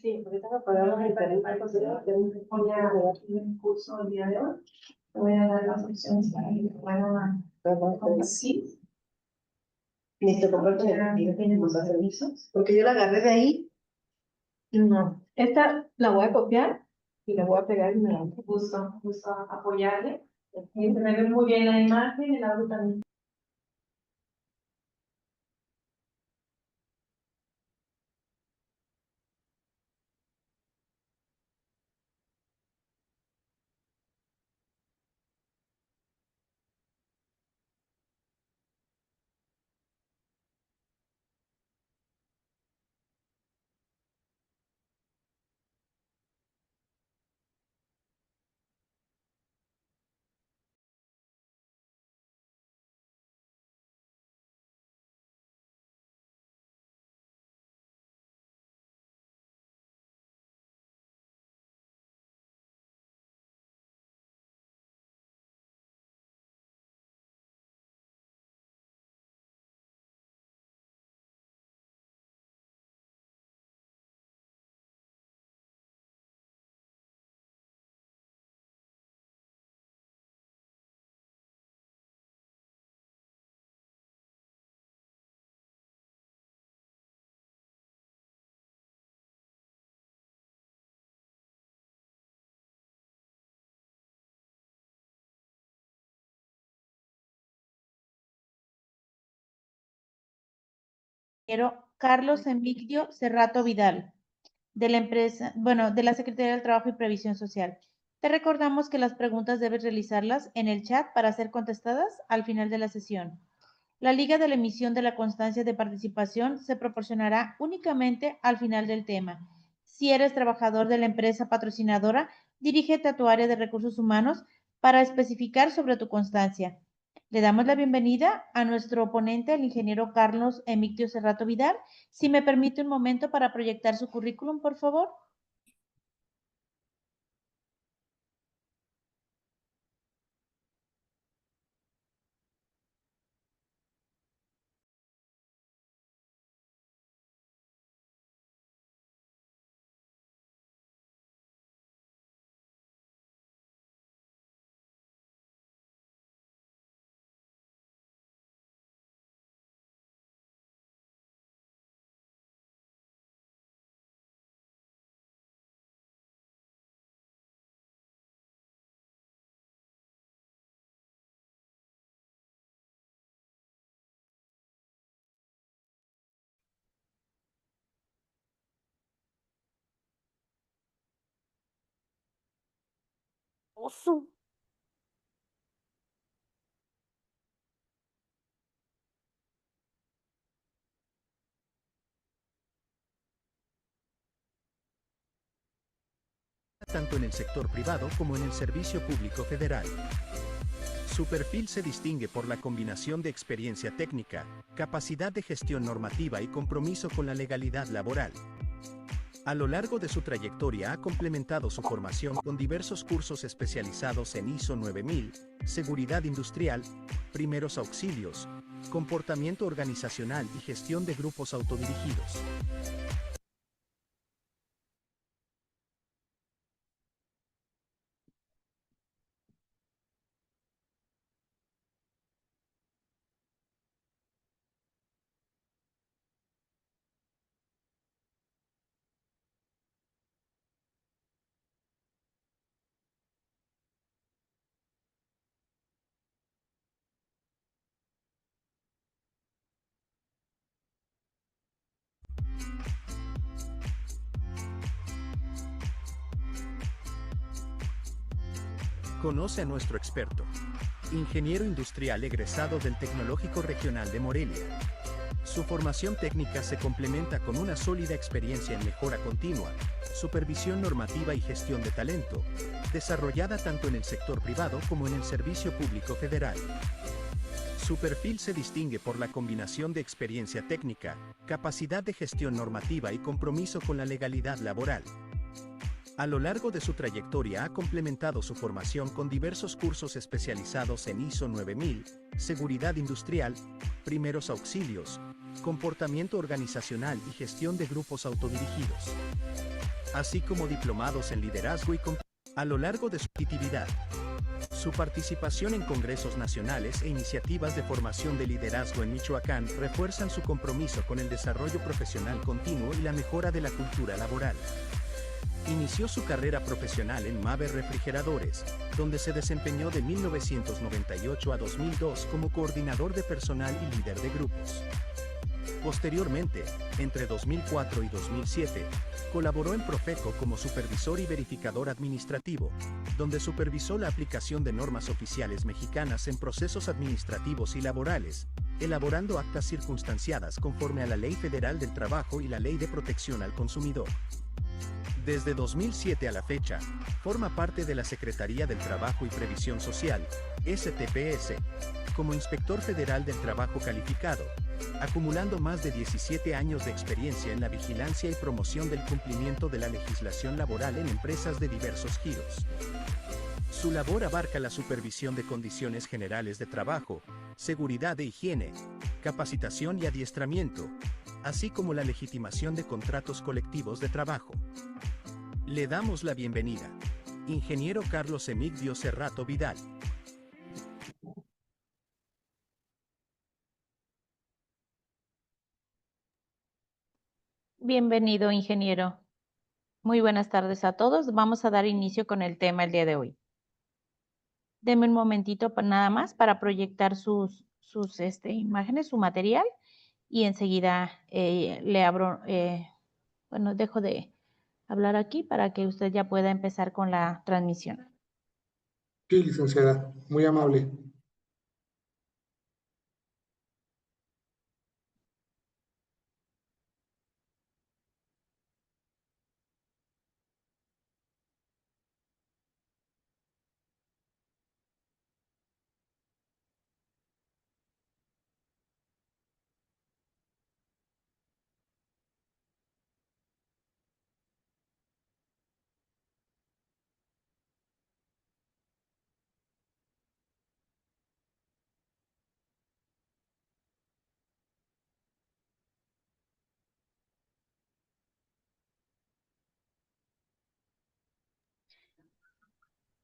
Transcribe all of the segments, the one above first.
Sí, porque tengo que pagar los diferentes cosas. Voy a dar un curso el día de hoy. Te voy a dar las opciones para que puedan sí. Listo, comparte tiene más servicios. Porque yo la agarré de ahí. No. Esta la voy a copiar y la voy a pegar y me la gusto apoyarle. Y se me ve muy bien la imagen y el audio también. Carlos Emigdio Cerrato Vidal, de la empresa, bueno, de la Secretaría del Trabajo y Previsión Social. Te recordamos que las preguntas debes realizarlas en el chat para ser contestadas al final de la sesión. La liga de la emisión de la constancia de participación se proporcionará únicamente al final del tema. Si eres trabajador de la empresa patrocinadora, dirígete a tu área de recursos humanos para especificar sobre tu constancia. Le damos la bienvenida a nuestro ponente, el ingeniero Carlos Emigdio Cerrato Vidal. Si me permite un momento para proyectar su currículum, por favor. Oso. Tanto en el sector privado como en el servicio público federal. Su perfil se distingue por la combinación de experiencia técnica, capacidad de gestión normativa y compromiso con la legalidad laboral. A lo largo de su trayectoria ha complementado su formación con diversos cursos especializados en ISO 9000, seguridad industrial, primeros auxilios, comportamiento organizacional y gestión de grupos autodirigidos. Conoce a nuestro experto, ingeniero industrial egresado del Tecnológico Regional de Morelia. Su formación técnica se complementa con una sólida experiencia en mejora continua, supervisión normativa y gestión de talento, desarrollada tanto en el sector privado como en el servicio público federal. Su perfil se distingue por la combinación de experiencia técnica, capacidad de gestión normativa y compromiso con la legalidad laboral. A lo largo de su trayectoria ha complementado su formación con diversos cursos especializados en ISO 9000, seguridad industrial, primeros auxilios, comportamiento organizacional y gestión de grupos autodirigidos, así como diplomados en liderazgo y a lo largo de su actividad. Su participación en congresos nacionales e iniciativas de formación de liderazgo en Michoacán refuerzan su compromiso con el desarrollo profesional continuo y la mejora de la cultura laboral. Inició su carrera profesional en Maber Refrigeradores, donde se desempeñó de 1998 a 2002 como coordinador de personal y líder de grupos. Posteriormente, entre 2004 y 2007, colaboró en Profeco como supervisor y verificador administrativo, donde supervisó la aplicación de normas oficiales mexicanas en procesos administrativos y laborales, elaborando actas circunstanciadas conforme a la Ley Federal del Trabajo y la Ley de Protección al Consumidor. Desde 2007 a la fecha, forma parte de la Secretaría del Trabajo y Previsión Social, STPS, como Inspector Federal del Trabajo Calificado, acumulando más de 17 años de experiencia en la vigilancia y promoción del cumplimiento de la legislación laboral en empresas de diversos giros. Su labor abarca la supervisión de condiciones generales de trabajo, seguridad e higiene, capacitación y adiestramiento, así como la legitimación de contratos colectivos de trabajo. Le damos la bienvenida. Ingeniero Carlos Emigdio Cerrato Vidal. Bienvenido, ingeniero. Muy buenas tardes a todos. Vamos a dar inicio con el tema el día de hoy. Deme un momentito nada más para proyectar sus imágenes, su material, y enseguida le abro, dejo de hablar aquí para que usted ya pueda empezar con la transmisión. Sí, licenciada, muy amable.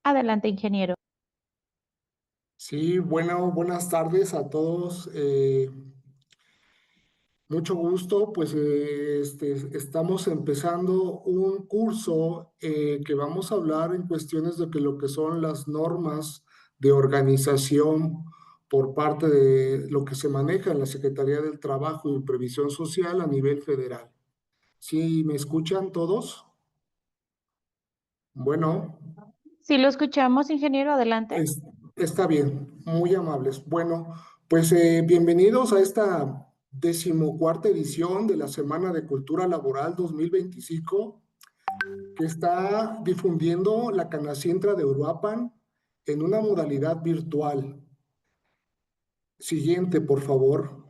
Adelante, ingeniero. Sí, bueno, buenas tardes a todos. Mucho gusto, pues estamos empezando un curso que vamos a hablar en cuestiones de lo que son las normas de organización por parte de lo que se maneja en la Secretaría del Trabajo y Previsión Social a nivel federal. ¿Sí me escuchan todos? Bueno. Si lo escuchamos, ingeniero, adelante. Está bien, muy amables. Bueno, pues bienvenidos a esta 14ª edición de la Semana de Cultura Laboral 2025, que está difundiendo la Canacintra de Uruapan en una modalidad virtual. Siguiente, por favor.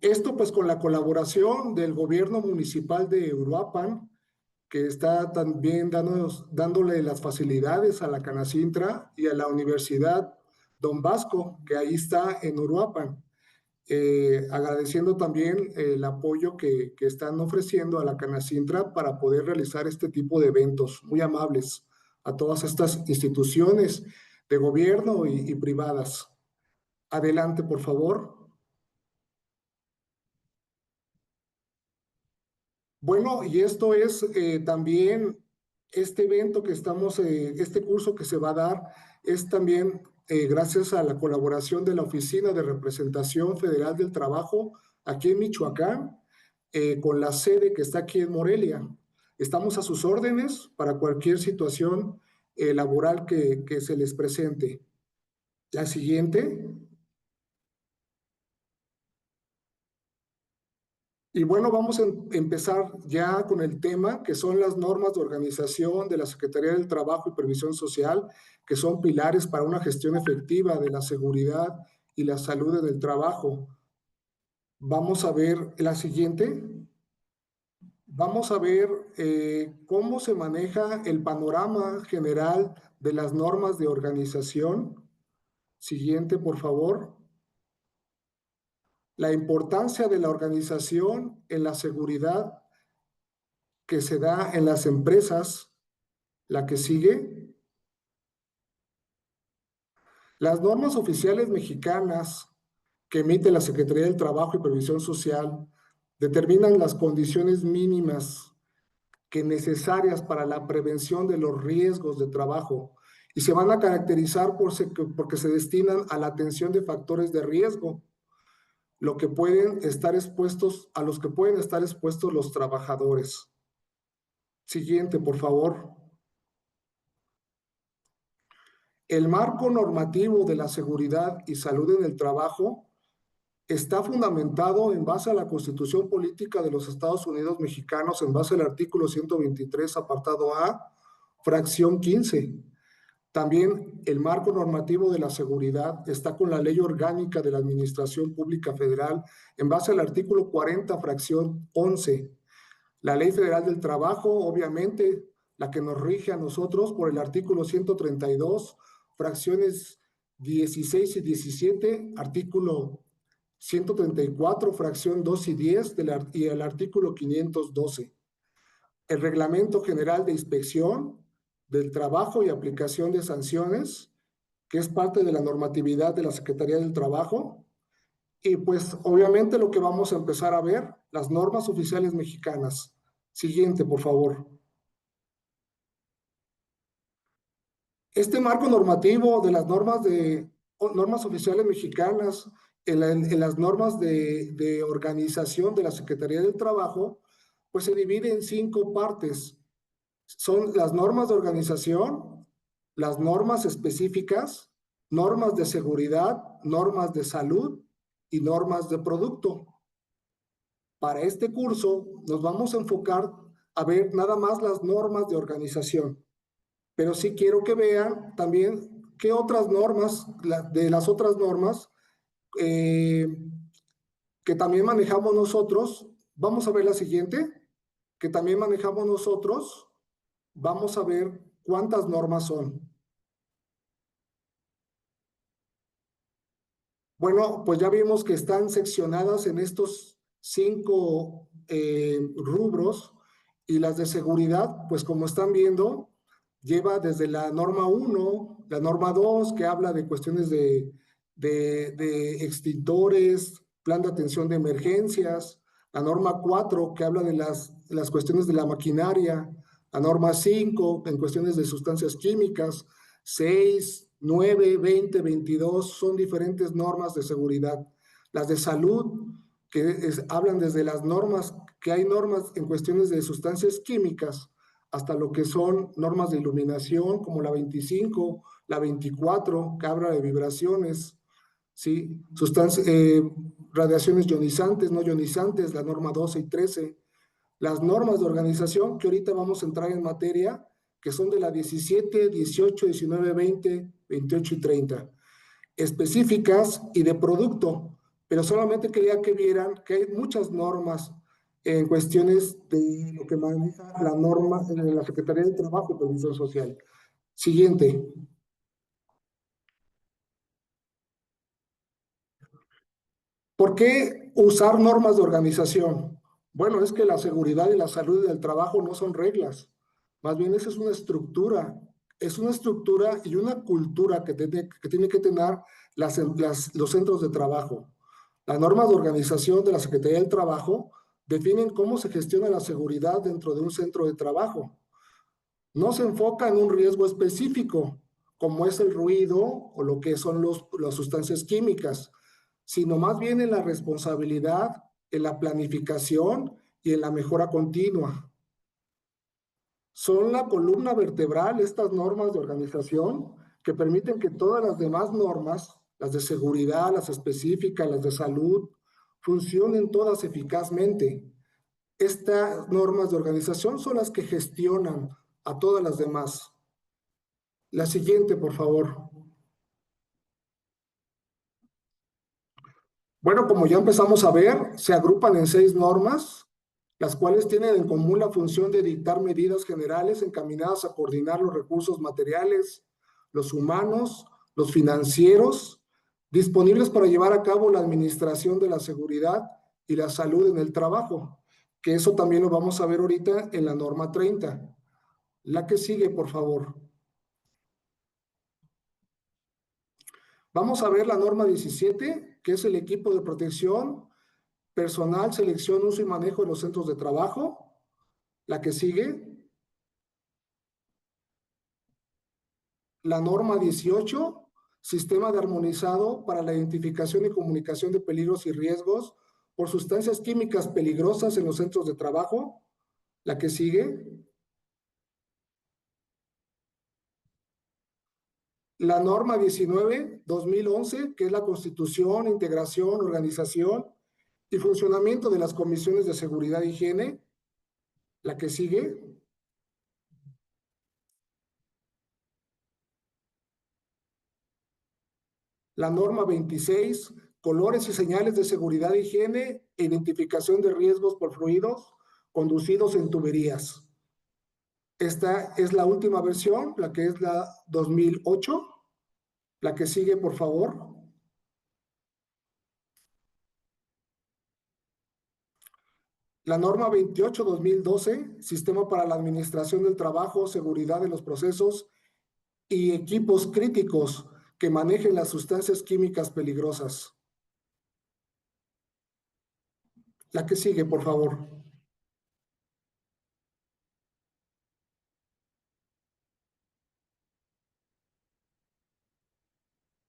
Esto pues con la colaboración del gobierno municipal de Uruapan, que está también dándole las facilidades a la Canacintra y a la Universidad Don Vasco, que ahí está en Uruapan. Agradeciendo también el apoyo que están ofreciendo a la Canacintra para poder realizar este tipo de eventos. Muy amables a todas estas instituciones de gobierno y privadas. Adelante, por favor. Bueno, y esto es también este evento que estamos, este curso que se va a dar es también gracias a la colaboración de la Oficina de Representación Federal del Trabajo aquí en Michoacán, con la sede que está aquí en Morelia. Estamos a sus órdenes para cualquier situación laboral que se les presente. La siguiente. Y bueno, vamos a empezar ya con el tema, que son las normas de organización de la Secretaría del Trabajo y Previsión Social, que son pilares para una gestión efectiva de la seguridad y la salud en el trabajo. Vamos a ver la siguiente. Vamos a ver cómo se maneja el panorama general de las normas de organización. Siguiente, por favor. la importancia de la organización en la seguridad que se da en las empresas. La que sigue. Las normas oficiales mexicanas que emite la Secretaría del Trabajo y Previsión Social determinan las condiciones mínimas que necesarias para la prevención de los riesgos de trabajo y se van a caracterizar porque se destinan a la atención de factores de riesgo, a los que pueden estar expuestos los trabajadores. Siguiente, por favor. El marco normativo de la seguridad y salud en el trabajo está fundamentado en base a la Constitución Política de los Estados Unidos Mexicanos, en base al artículo 123, apartado A, fracción 15. También el marco normativo de la seguridad está con la Ley Orgánica de la Administración Pública Federal, en base al artículo 40, fracción 11. La Ley Federal del Trabajo, obviamente, la que nos rige a nosotros por el artículo 132, fracciones 16 y 17, artículo 134, fracción 2 y 10 y el artículo 512. El Reglamento General de Inspección del Trabajo y aplicación de sanciones, que es parte de la normatividad de la Secretaría del Trabajo. Y pues obviamente lo que vamos a empezar a ver, las normas oficiales mexicanas. Siguiente, por favor. Este marco normativo de las normas oficiales mexicanas, en las normas de organización de la Secretaría del Trabajo, pues se divide en 5 partes. Son las normas de organización, las normas específicas, normas de seguridad, normas de salud y normas de producto. Para este curso nos vamos a enfocar a ver nada más las normas de organización. Pero sí quiero que vean también qué otras normas, de las otras normas que también manejamos nosotros. Vamos a ver la siguiente, que también manejamos nosotros. Vamos a ver cuántas normas son. Bueno, pues ya vimos que están seccionadas en estos 5 rubros, y las de seguridad, pues como están viendo, lleva desde la norma 1, la norma 2, que habla de cuestiones de extintores, plan de atención de emergencias, la norma 4, que habla de las cuestiones de la maquinaria, la norma 5, en cuestiones de sustancias químicas, 6, 9, 20, 22, son diferentes normas de seguridad. Las de salud, que hablan desde las normas, que hay normas en cuestiones de sustancias químicas, hasta lo que son normas de iluminación, como la 25, la 24, que habla de vibraciones, ¿sí? Radiaciones ionizantes, no ionizantes, la norma 12 y 13. Las normas de organización, que ahorita vamos a entrar en materia, que son de la 17, 18, 19, 20, 28 y 30. Específicas y de producto, pero solamente quería que vieran que hay muchas normas en cuestiones de lo que maneja la norma en la Secretaría del Trabajo y Previsión Social. Siguiente. ¿Por qué usar normas de organización? Bueno, es que la seguridad y la salud del trabajo no son reglas, más bien esa es una estructura y una cultura que tiene que tener los centros de trabajo. Las normas de organización de la Secretaría del Trabajo definen cómo se gestiona la seguridad dentro de un centro de trabajo. No se enfoca en un riesgo específico, como es el ruido o lo que son las sustancias químicas, sino más bien en la responsabilidad, en la planificación y en la mejora continua. Son la columna vertebral estas normas de organización que permiten que todas las demás normas, las de seguridad, las específicas, las de salud, funcionen todas eficazmente. Estas normas de organización son las que gestionan a todas las demás. La siguiente, por favor. Bueno, como ya empezamos a ver, se agrupan en 6 normas, las cuales tienen en común la función de dictar medidas generales encaminadas a coordinar los recursos materiales, los humanos, los financieros, disponibles para llevar a cabo la administración de la seguridad y la salud en el trabajo, que eso también lo vamos a ver ahorita en la norma 30. La que sigue, por favor. Vamos a ver la norma 17, que es el equipo de protección, personal, selección, uso y manejo de los centros de trabajo. La que sigue. La norma 18, sistema de armonizado para la identificación y comunicación de peligros y riesgos por sustancias químicas peligrosas en los centros de trabajo. La que sigue. La norma 19/2011, que es la constitución, integración, organización y funcionamiento de las comisiones de seguridad e higiene. La que sigue. La norma 26, colores y señales de seguridad e higiene e identificación de riesgos por fluidos conducidos en tuberías. Esta es la última versión, la que es la 2008. La que sigue, por favor. La norma 28/2012, Sistema para la Administración del Trabajo, Seguridad de los Procesos y Equipos Críticos que manejen las sustancias químicas peligrosas. La que sigue, por favor.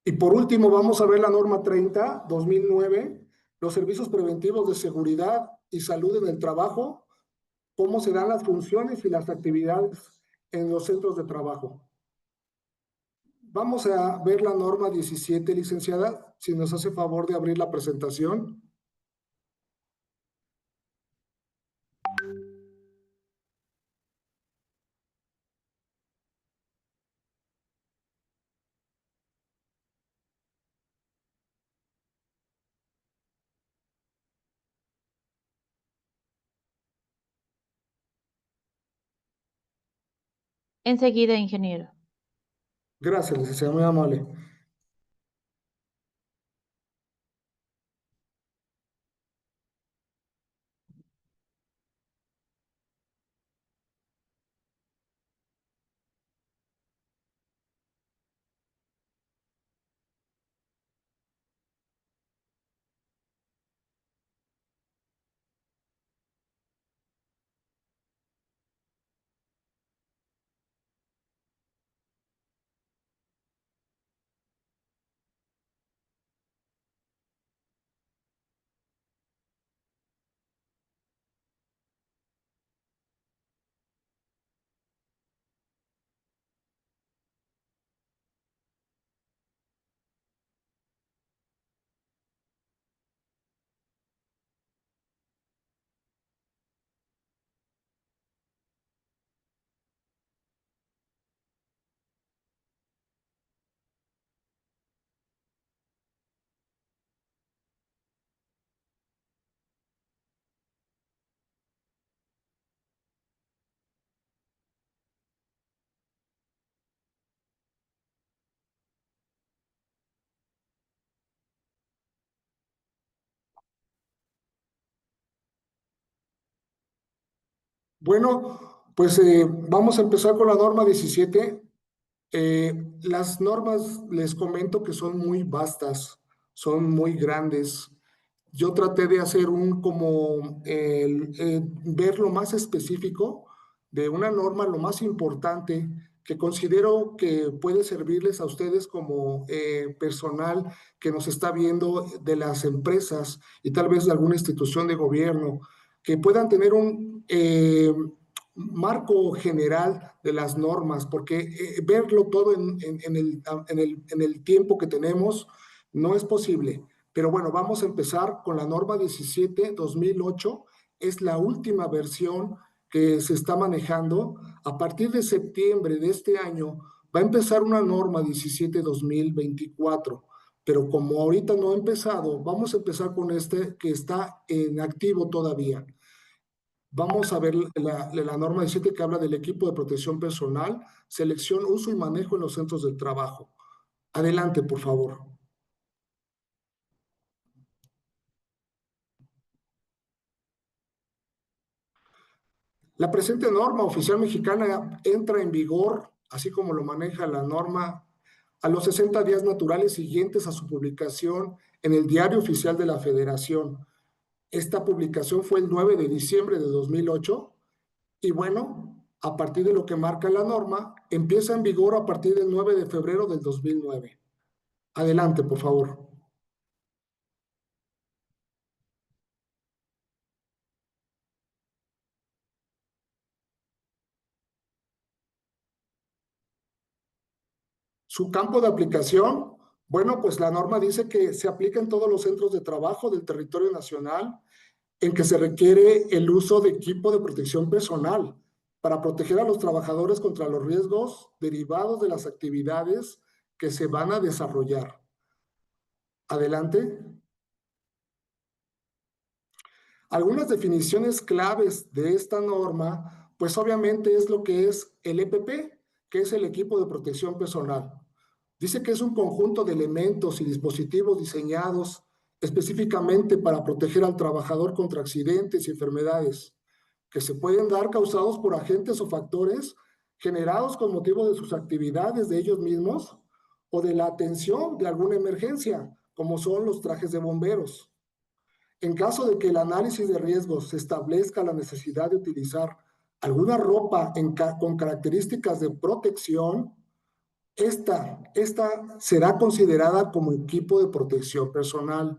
Y por último, vamos a ver la norma 30/2009, los servicios preventivos de seguridad y salud en el trabajo, cómo se dan las funciones y las actividades en los centros de trabajo. Vamos a ver la norma 17, licenciada, si nos hace favor de abrir la presentación. Enseguida, ingeniero. Gracias, licenciada, muy amable. Bueno, pues vamos a empezar con la norma 17. Las normas, les comento que son muy vastas, son muy grandes. Yo traté de hacer ver lo más específico de una norma, lo más importante que considero que puede servirles a ustedes como personal que nos está viendo de las empresas y tal vez de alguna institución de gobierno, que puedan tener un marco general de las normas, porque verlo todo en el tiempo que tenemos no es posible. Pero bueno, vamos a empezar con la norma 17/2008. Es la última versión que se está manejando. A partir de septiembre de este año va a empezar una norma 17/2024. Pero como ahorita no ha empezado, vamos a empezar con este que está en activo todavía. Vamos a ver la norma 17 que habla del equipo de protección personal, selección, uso y manejo en los centros del trabajo. Adelante, por favor. La presente norma oficial mexicana entra en vigor, así como lo maneja la norma, a los 60 días naturales siguientes a su publicación en el Diario Oficial de la Federación. Esta publicación fue el 9 de diciembre de 2008 y bueno, a partir de lo que marca la norma, empieza en vigor a partir del 9 de febrero del 2009. Adelante, por favor. Su campo de aplicación, bueno, pues la norma dice que se aplica en todos los centros de trabajo del territorio nacional en que se requiere el uso de equipo de protección personal para proteger a los trabajadores contra los riesgos derivados de las actividades que se van a desarrollar. Adelante. Algunas definiciones claves de esta norma, pues obviamente es lo que es el EPP, que es el equipo de protección personal. Dice que es un conjunto de elementos y dispositivos diseñados específicamente para proteger al trabajador contra accidentes y enfermedades que se pueden dar causados por agentes o factores generados con motivo de sus actividades de ellos mismos o de la atención de alguna emergencia, como son los trajes de bomberos. En caso de que el análisis de riesgos establezca la necesidad de utilizar alguna ropa con características de protección, esta será considerada como equipo de protección personal.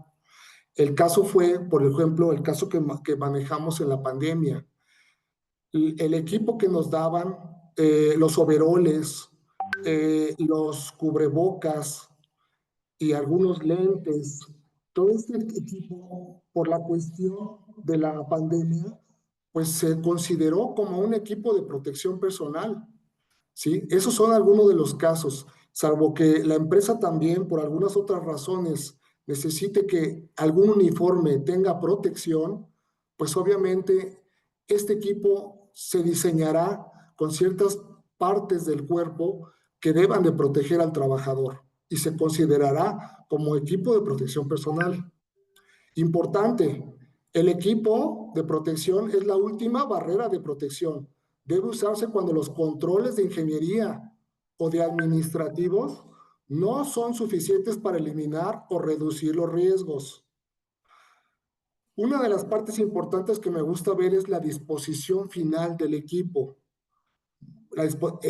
El caso fue, por ejemplo, el caso que manejamos en la pandemia. El equipo que nos daban, los overoles, los cubrebocas y algunos lentes, todo este equipo, por la cuestión de la pandemia, pues se consideró como un equipo de protección personal. ¿Sí? Esos son algunos de los casos, salvo que la empresa también, por algunas otras razones, necesite que algún uniforme tenga protección, pues obviamente este equipo se diseñará con ciertas partes del cuerpo que deban de proteger al trabajador y se considerará como equipo de protección personal. Importante, el equipo de protección es la última barrera de protección. Debe usarse cuando los controles de ingeniería o de administrativos no son suficientes para eliminar o reducir los riesgos. Una de las partes importantes que me gusta ver es la disposición final del equipo.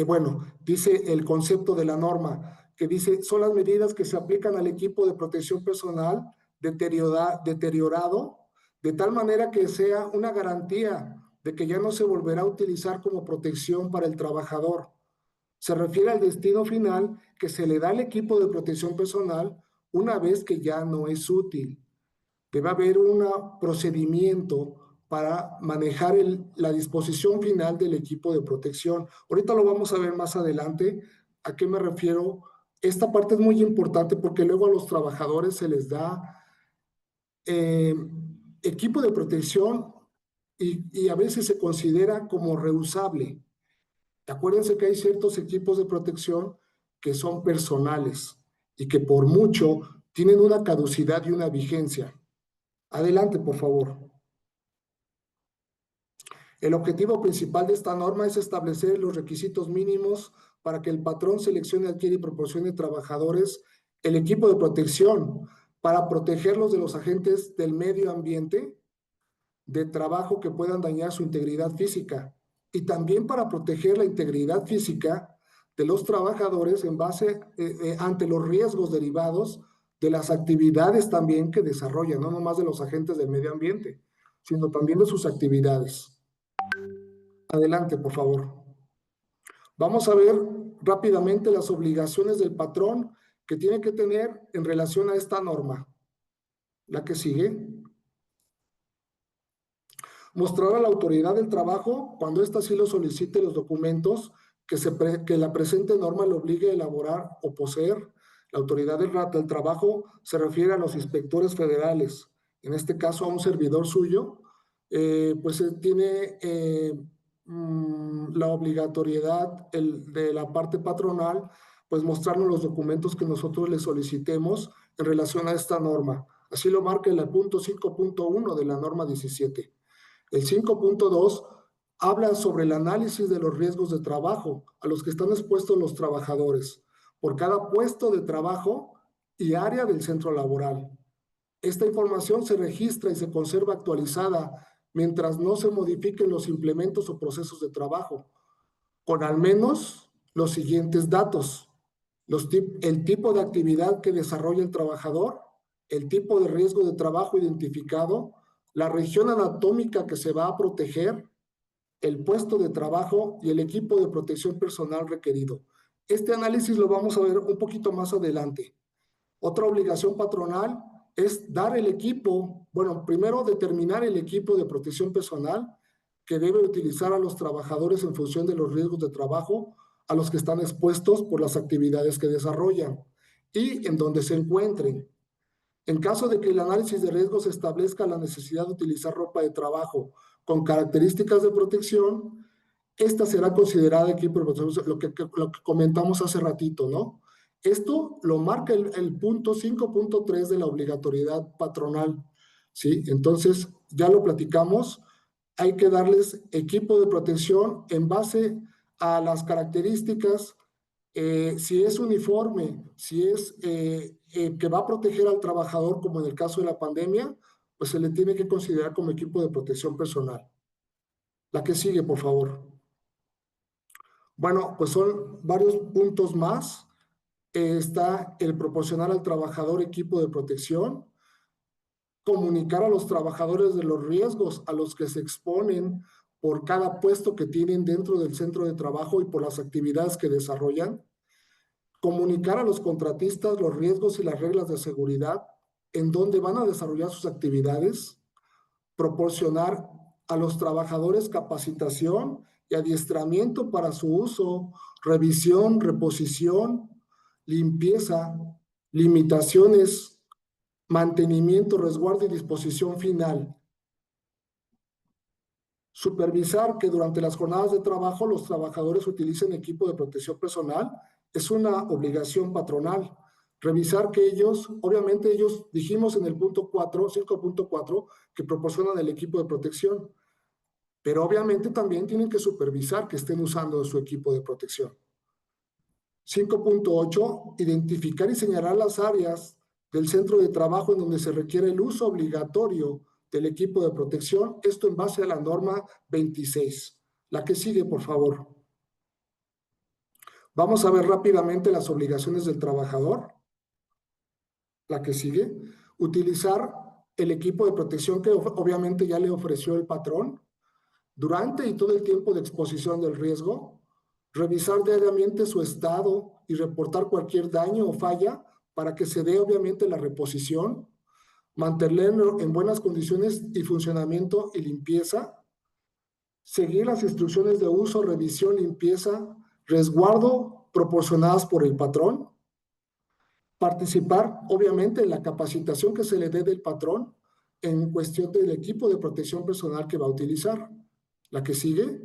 Bueno, dice el concepto de la norma, que dice, son las medidas que se aplican al equipo de protección personal deteriorado, de tal manera que sea una garantía de que ya no se volverá a utilizar como protección para el trabajador. Se refiere al destino final que se le da al equipo de protección personal una vez que ya no es útil. Debe haber un procedimiento para manejar la disposición final del equipo de protección. Ahorita lo vamos a ver más adelante. ¿A qué me refiero? Esta parte es muy importante porque luego a los trabajadores se les da equipo de protección y a veces se considera como reusable. Acuérdense que hay ciertos equipos de protección que son personales y que por mucho tienen una caducidad y una vigencia. Adelante, por favor. El objetivo principal de esta norma es establecer los requisitos mínimos para que el patrón seleccione, adquiera y proporcione trabajadores el equipo de protección para protegerlos de los agentes del medio ambiente de trabajo que puedan dañar su integridad física y también para proteger la integridad física de los trabajadores en base ante los riesgos derivados de las actividades también que desarrollan, no nomás de los agentes del medio ambiente, sino también de sus actividades. Adelante, por favor. Vamos a ver rápidamente las obligaciones del patrón que tiene que tener en relación a esta norma. La que sigue. Mostrar a la autoridad del trabajo, cuando ésta sí lo solicite, los documentos que la presente norma le obligue a elaborar o poseer. La autoridad del trabajo se refiere a los inspectores federales. En este caso, a un servidor suyo, pues tiene la obligatoriedad de la parte patronal, pues mostrarnos los documentos que nosotros le solicitemos en relación a esta norma. Así lo marca el punto 5.1 de la norma 17. El 5.2 habla sobre el análisis de los riesgos de trabajo a los que están expuestos los trabajadores por cada puesto de trabajo y área del centro laboral. Esta información se registra y se conserva actualizada mientras no se modifiquen los implementos o procesos de trabajo, con al menos los siguientes datos: el tipo de actividad que desarrolla el trabajador, el tipo de riesgo de trabajo identificado, la región anatómica que se va a proteger, el puesto de trabajo y el equipo de protección personal requerido. Este análisis lo vamos a ver un poquito más adelante. Otra obligación patronal es dar el equipo, bueno, primero determinar el equipo de protección personal que debe utilizar a los trabajadores en función de los riesgos de trabajo a los que están expuestos por las actividades que desarrollan y en donde se encuentren. En caso de que el análisis de riesgos establezca la necesidad de utilizar ropa de trabajo con características de protección, esta será considerada equipo de protección, lo que comentamos hace ratito, ¿no? Esto lo marca el punto 5.3 de la obligatoriedad patronal, ¿sí? Entonces, ya lo platicamos, hay que darles equipo de protección en base a las características, si es uniforme, si es que va a proteger al trabajador, como en el caso de la pandemia, pues se le tiene que considerar como equipo de protección personal. La que sigue, por favor. Bueno, pues son varios puntos más. Está el proporcionar al trabajador equipo de protección, comunicar a los trabajadores de los riesgos a los que se exponen por cada puesto que tienen dentro del centro de trabajo y por las actividades que desarrollan, comunicar a los contratistas los riesgos y las reglas de seguridad en donde van a desarrollar sus actividades, proporcionar a los trabajadores capacitación y adiestramiento para su uso, revisión, reposición, limpieza, limitaciones, mantenimiento, resguardo y disposición final. Supervisar que durante las jornadas de trabajo los trabajadores utilicen equipo de protección personal es una obligación patronal. Revisar que ellos, obviamente ellos dijimos en el punto 4, 5.4, que proporcionan el equipo de protección, pero obviamente también tienen que supervisar que estén usando su equipo de protección. 5.8, identificar y señalar las áreas del centro de trabajo en donde se requiere el uso obligatorio del equipo de protección, esto en base a la norma 26. La que sigue, por favor. Vamos a ver rápidamente las obligaciones del trabajador. La que sigue. Utilizar el equipo de protección que obviamente ya le ofreció el patrón durante y todo el tiempo de exposición del riesgo. Revisar diariamente su estado y reportar cualquier daño o falla para que se dé obviamente la reposición. Mantenerlo en buenas condiciones y funcionamiento y limpieza. Seguir las instrucciones de uso, revisión, limpieza, resguardo proporcionadas por el patrón. Participar, obviamente, en la capacitación que se le dé del patrón en cuestión del equipo de protección personal que va a utilizar. La que sigue.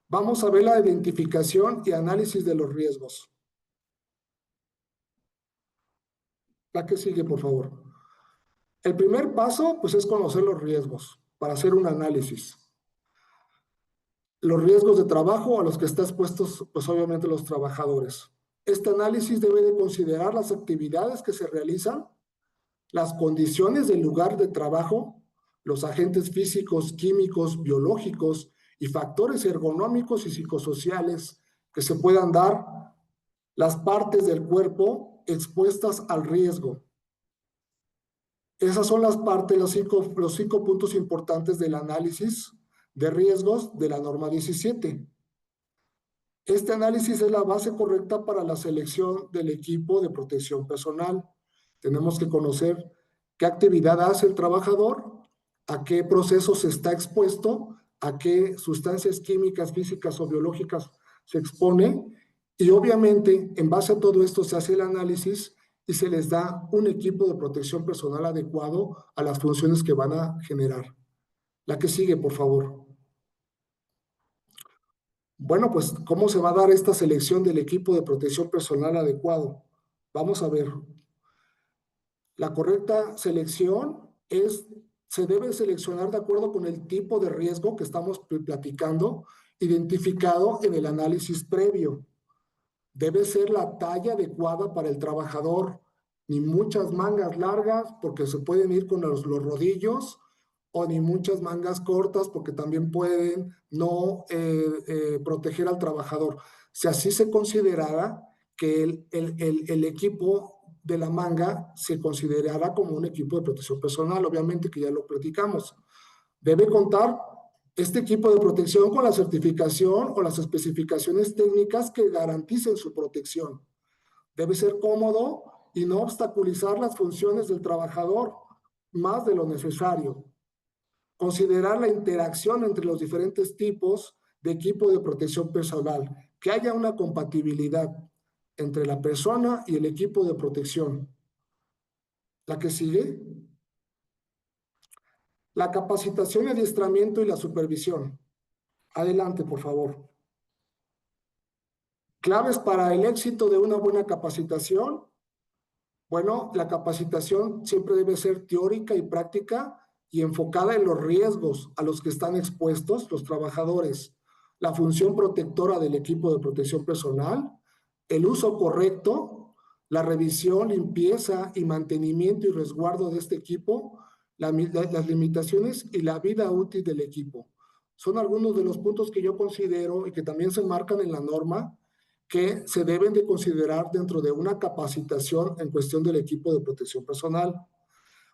Vamos a ver la identificación y análisis de los riesgos. La que sigue, por favor. El primer paso, pues, es conocer los riesgos para hacer un análisis. Los riesgos de trabajo a los que están expuestos, pues, obviamente, los trabajadores. Este análisis debe de considerar las actividades que se realizan, las condiciones del lugar de trabajo, los agentes físicos, químicos, biológicos y factores ergonómicos y psicosociales que se puedan dar, las partes del cuerpo expuestas al riesgo. Esas son las partes, los cinco puntos importantes del análisis de riesgos de la norma 17. Este análisis es la base correcta para la selección del equipo de protección personal. Tenemos que conocer qué actividad hace el trabajador, a qué procesos está expuesto, a qué sustancias químicas, físicas o biológicas se expone, y obviamente en base a todo esto se hace el análisis y se les da un equipo de protección personal adecuado a las funciones que van a generar. La que sigue, por favor. Bueno, pues, ¿cómo se va a dar esta selección del equipo de protección personal adecuado? Vamos a ver. La correcta selección es se debe seleccionar de acuerdo con el tipo de riesgo que estamos platicando, identificado en el análisis previo. Debe ser la talla adecuada para el trabajador, ni muchas mangas largas porque se pueden ir con los rodillos, o ni muchas mangas cortas porque también pueden no proteger al trabajador. Si así se considerara que el equipo de la manga se considerará como un equipo de protección personal, obviamente que ya lo platicamos. Debe contar este equipo de protección con la certificación o las especificaciones técnicas que garanticen su protección. Debe ser cómodo y no obstaculizar las funciones del trabajador más de lo necesario. Considerar la interacción entre los diferentes tipos de equipo de protección personal, que haya una compatibilidad entre la persona y el equipo de protección. La que sigue. La capacitación, adiestramiento y la supervisión. Adelante, por favor. Claves para el éxito de una buena capacitación. Bueno, la capacitación siempre debe ser teórica y práctica y enfocada en los riesgos a los que están expuestos los trabajadores, la función protectora del equipo de protección personal, el uso correcto, la revisión, limpieza y mantenimiento y resguardo de este equipo, las limitaciones y la vida útil del equipo. Son algunos de los puntos que yo considero y que también se marcan en la norma que se deben de considerar dentro de una capacitación en cuestión del equipo de protección personal.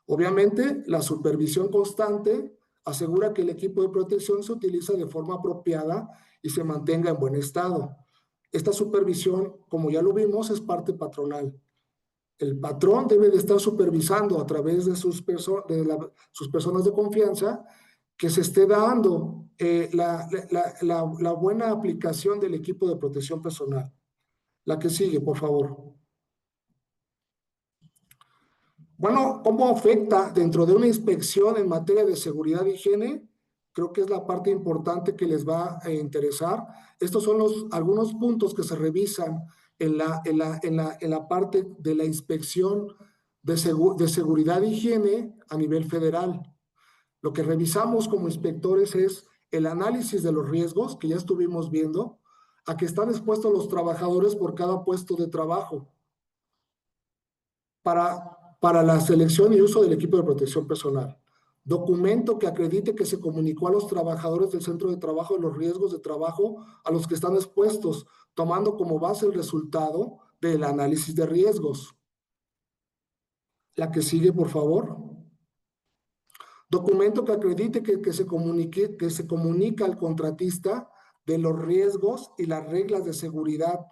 Obviamente, la supervisión constante asegura que el equipo de protección se utiliza de forma apropiada y se mantenga en buen estado. Esta supervisión, como ya lo vimos, es parte patronal. El patrón debe de estar supervisando a través de sus personas de confianza que se esté dando la buena aplicación del equipo de protección personal. La que sigue, por favor. Bueno, ¿cómo afecta dentro de una inspección en materia de seguridad e higiene? Creo que es la parte importante que les va a interesar. Estos son algunos puntos que se revisan en la parte de la inspección de seguridad e higiene a nivel federal. Lo que revisamos como inspectores es el análisis de los riesgos, que ya estuvimos viendo, a que están expuestos los trabajadores por cada puesto de trabajo para la selección y uso del equipo de protección personal. Documento que acredite que se comunicó a los trabajadores del centro de trabajo de los riesgos de trabajo a los que están expuestos, tomando como base el resultado del análisis de riesgos. La que sigue, por favor. Documento que acredite que se comunica al contratista de los riesgos y las reglas de seguridad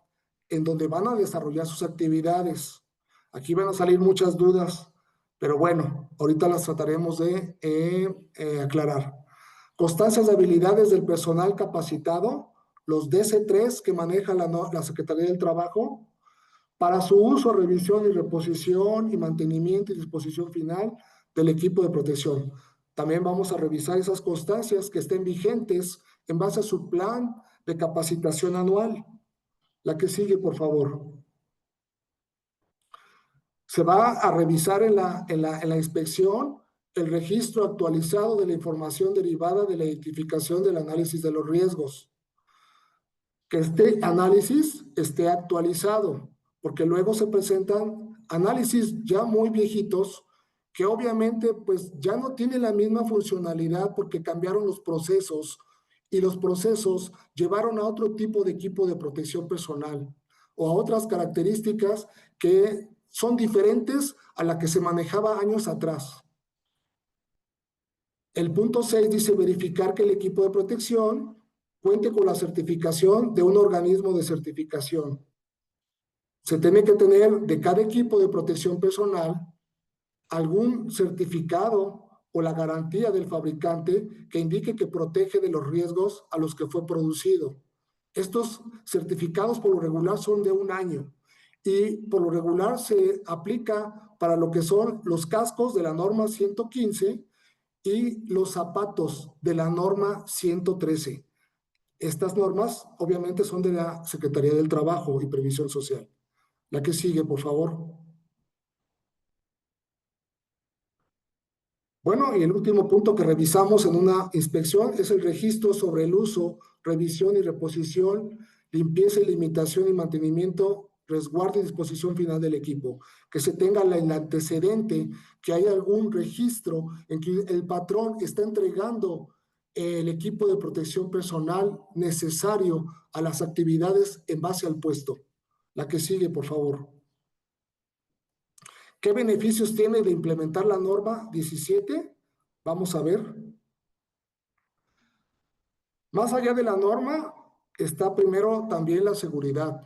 en donde van a desarrollar sus actividades. Aquí van a salir muchas dudas, pero bueno, ahorita las trataremos de aclarar. Constancias de habilidades del personal capacitado, los DC3 que maneja la Secretaría del Trabajo, para su uso, revisión y reposición y mantenimiento y disposición final del equipo de protección. También vamos a revisar esas constancias que estén vigentes en base a su plan de capacitación anual. La que sigue, por favor. Se va a revisar en la inspección el registro actualizado de la información derivada de la identificación del análisis de los riesgos. Que este análisis esté actualizado, porque luego se presentan análisis ya muy viejitos que obviamente pues ya no tienen la misma funcionalidad porque cambiaron los procesos y los procesos llevaron a otro tipo de equipo de protección personal o a otras características que son diferentes a la que se manejaba años atrás. El punto 6 dice verificar que el equipo de protección cuente con la certificación de un organismo de certificación. Se tiene que tener de cada equipo de protección personal algún certificado o la garantía del fabricante que indique que protege de los riesgos a los que fue producido. Estos certificados por lo regular son de 1 año y por lo regular se aplica para lo que son los cascos de la norma 115 y los zapatos de la norma 113. Estas normas obviamente son de la Secretaría del Trabajo y Previsión Social. La que sigue, por favor. Bueno, y el último punto que revisamos en una inspección es el registro sobre el uso, revisión y reposición, limpieza y limitación y mantenimiento, resguardo y disposición final del equipo. Que se tenga el antecedente, que haya algún registro en que el patrón está entregando el equipo de protección personal necesario a las actividades en base al puesto. La que sigue, por favor. ¿Qué beneficios tiene de implementar la norma 17? Vamos a ver. Más allá de la norma, está primero también la seguridad.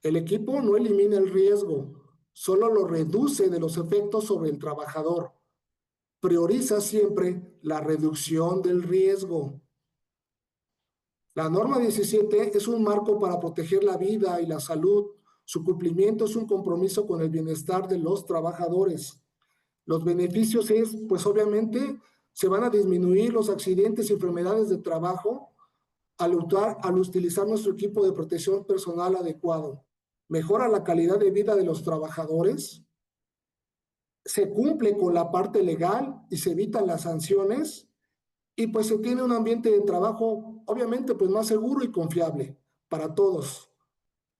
El equipo no elimina el riesgo, solo lo reduce de los efectos sobre el trabajador. Prioriza siempre la reducción del riesgo. La norma 17 es un marco para proteger la vida y la salud. Su cumplimiento es un compromiso con el bienestar de los trabajadores. Los beneficios es, pues obviamente, se van a disminuir los accidentes y enfermedades de trabajo al utilizar nuestro equipo de protección personal adecuado. Mejora la calidad de vida de los trabajadores, se cumple con la parte legal y se evitan las sanciones y pues se tiene un ambiente de trabajo, obviamente, pues más seguro y confiable para todos.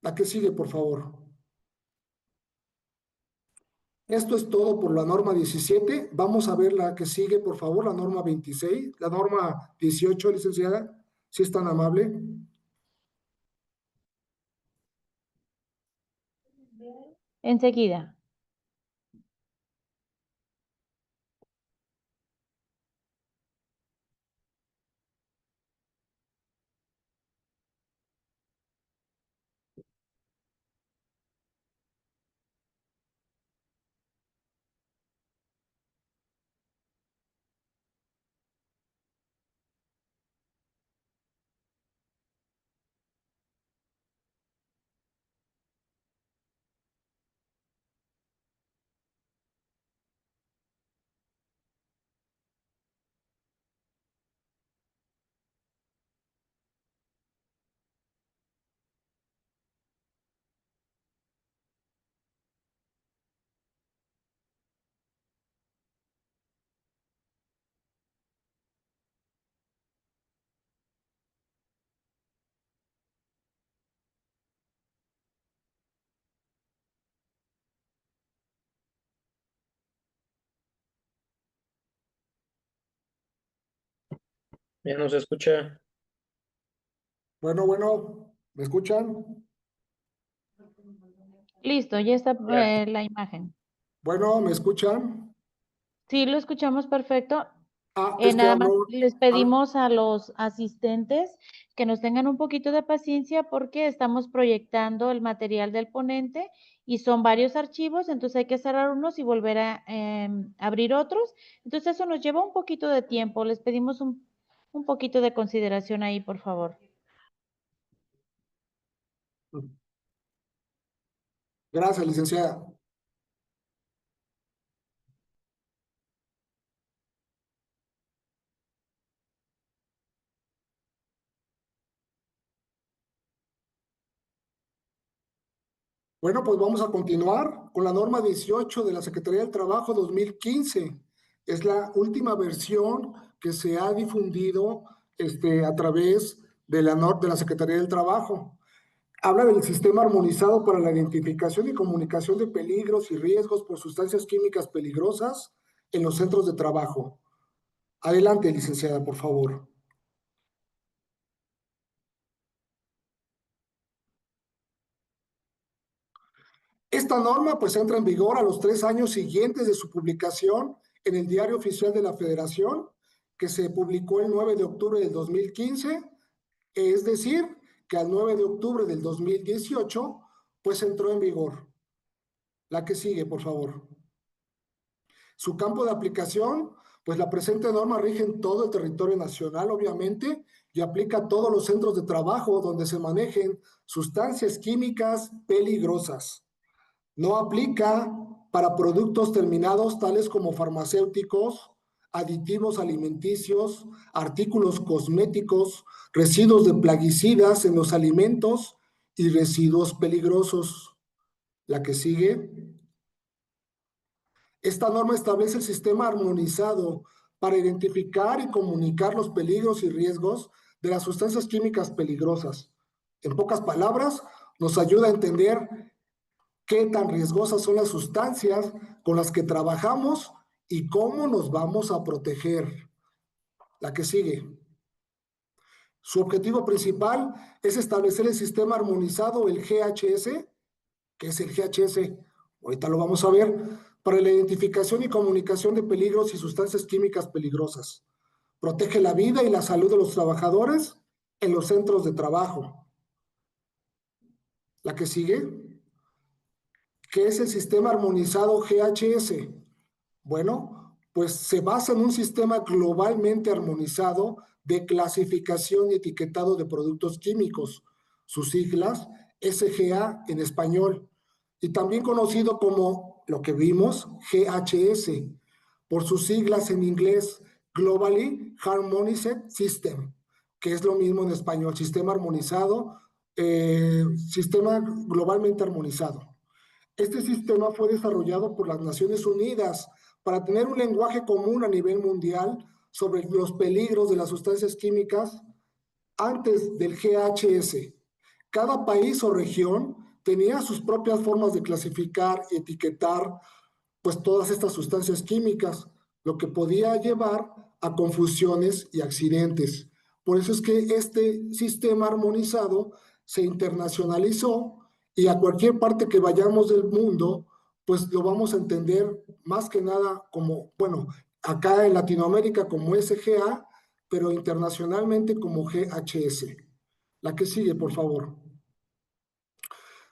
La que sigue, por favor. Esto es todo por la norma 17. Vamos a ver la que sigue, por favor, la norma 26, la norma 18, licenciada, si es tan amable. Enseguida. Ya no se escucha. Bueno, ¿me escuchan? Listo, ya está Ya. la imagen. Bueno, ¿me escuchan? Sí, lo escuchamos perfecto. Es que Nada más hablo. les pedimos a los asistentes que nos tengan un poquito de paciencia porque estamos proyectando el material del ponente y son varios archivos, entonces hay que cerrar unos y volver a abrir otros. Entonces eso nos lleva un poquito de tiempo. Les pedimos un poquito de consideración ahí, por favor. Gracias, licenciada. Bueno, pues vamos a continuar con la norma 18 de la Secretaría del Trabajo 2015. Es la última versión que se ha difundido a través de de la Secretaría del Trabajo. Habla del sistema armonizado para la identificación y comunicación de peligros y riesgos por sustancias químicas peligrosas en los centros de trabajo. Adelante, licenciada, por favor. Esta norma pues entra en vigor a los 3 años siguientes de su publicación en el Diario Oficial de la Federación, que se publicó el 9 de octubre del 2015, es decir, que al 9 de octubre del 2018 pues entró en vigor. La que sigue, por favor. Su campo de aplicación, pues la presente norma rige en todo el territorio nacional, obviamente, y aplica a todos los centros de trabajo donde se manejen sustancias químicas peligrosas. No aplica para productos terminados tales como farmacéuticos, aditivos alimenticios, artículos cosméticos, residuos de plaguicidas en los alimentos y residuos peligrosos. La que sigue. Esta norma establece el sistema armonizado para identificar y comunicar los peligros y riesgos de las sustancias químicas peligrosas. En pocas palabras, nos ayuda a entender qué tan riesgosas son las sustancias con las que trabajamos y cómo nos vamos a proteger. La que sigue. Su objetivo principal es establecer el sistema armonizado, el GHS, que es el GHS, ahorita lo vamos a ver, para la identificación y comunicación de peligros y sustancias químicas peligrosas. Protege la vida y la salud de los trabajadores en los centros de trabajo. La que sigue, ¿qué es el sistema armonizado GHS? Bueno, pues se basa en un sistema globalmente armonizado de clasificación y etiquetado de productos químicos, sus siglas SGA en español, y también conocido como lo que vimos, GHS, por sus siglas en inglés, Globally Harmonized System, que es lo mismo en español, sistema armonizado, sistema globalmente armonizado. Este sistema fue desarrollado por las Naciones Unidas para tener un lenguaje común a nivel mundial sobre los peligros de las sustancias químicas antes del GHS. Cada país o región tenía sus propias formas de clasificar y etiquetar pues todas estas sustancias químicas, lo que podía llevar a confusiones y accidentes. Por eso es que este sistema armonizado se internacionalizó y a cualquier parte que vayamos del mundo, pues lo vamos a entender más que nada como, bueno, acá en Latinoamérica como SGA, pero internacionalmente como GHS. La que sigue, por favor.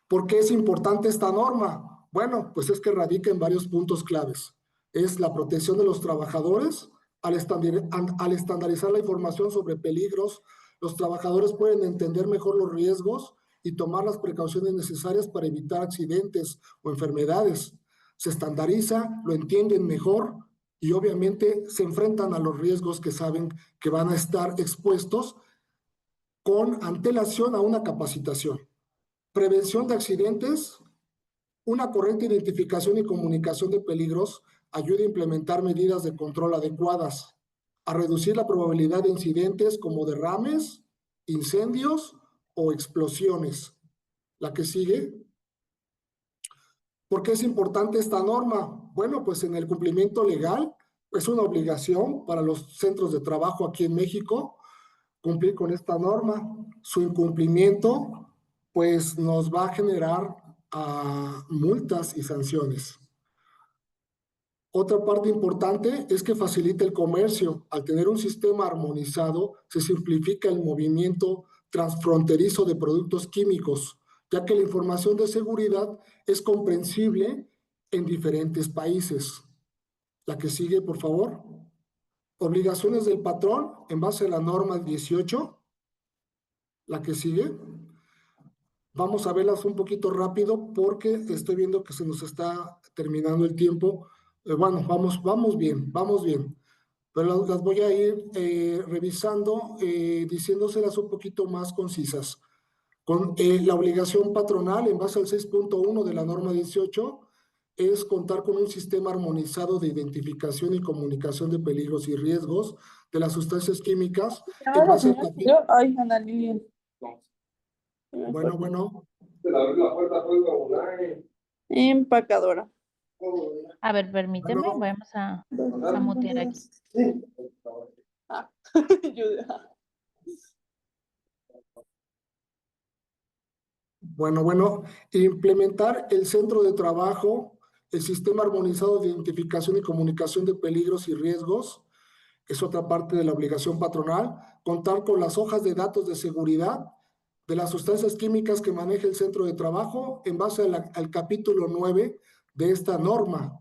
¿Por qué es importante esta norma? Bueno, pues es que radica en varios puntos claves. Es la protección de los trabajadores. Al estandarizar la información sobre peligros, los trabajadores pueden entender mejor los riesgos y tomar las precauciones necesarias para evitar accidentes o enfermedades. Se estandariza, lo entienden mejor y obviamente se enfrentan a los riesgos que saben que van a estar expuestos con antelación a una capacitación. Prevención de accidentes, una correcta identificación y comunicación de peligros ayuda a implementar medidas de control adecuadas, a reducir la probabilidad de incidentes como derrames, incendios o explosiones. La que sigue. ¿Por qué es importante esta norma? Bueno, pues en el cumplimiento legal es una obligación para los centros de trabajo aquí en México cumplir con esta norma. Su incumplimiento pues nos va a generar multas y sanciones. Otra parte importante es que facilita el comercio. Al tener un sistema armonizado, se simplifica el movimiento transfronterizo de productos químicos, ya que la información de seguridad es comprensible en diferentes países. La que sigue, por favor. Obligaciones del patrón en base a la norma 18. La que sigue. Vamos a verlas un poquito rápido porque estoy viendo que se nos está terminando el tiempo. Bueno, vamos bien. Pero las voy a ir revisando, diciéndoselas un poquito más concisas. Con la obligación patronal en base al 6.1 de la norma 18 es contar con un sistema armonizado de identificación y comunicación de peligros y riesgos de las sustancias químicas en base al capítulo. Ay, Ana Lilian. Bueno. Empacadora. A ver, permíteme, Bueno. vamos a mutear aquí. Ah, yo- Bueno, implementar el centro de trabajo, el sistema armonizado de identificación y comunicación de peligros y riesgos, es otra parte de la obligación patronal, contar con las hojas de datos de seguridad de las sustancias químicas que maneja el centro de trabajo en base al capítulo 9 de esta norma.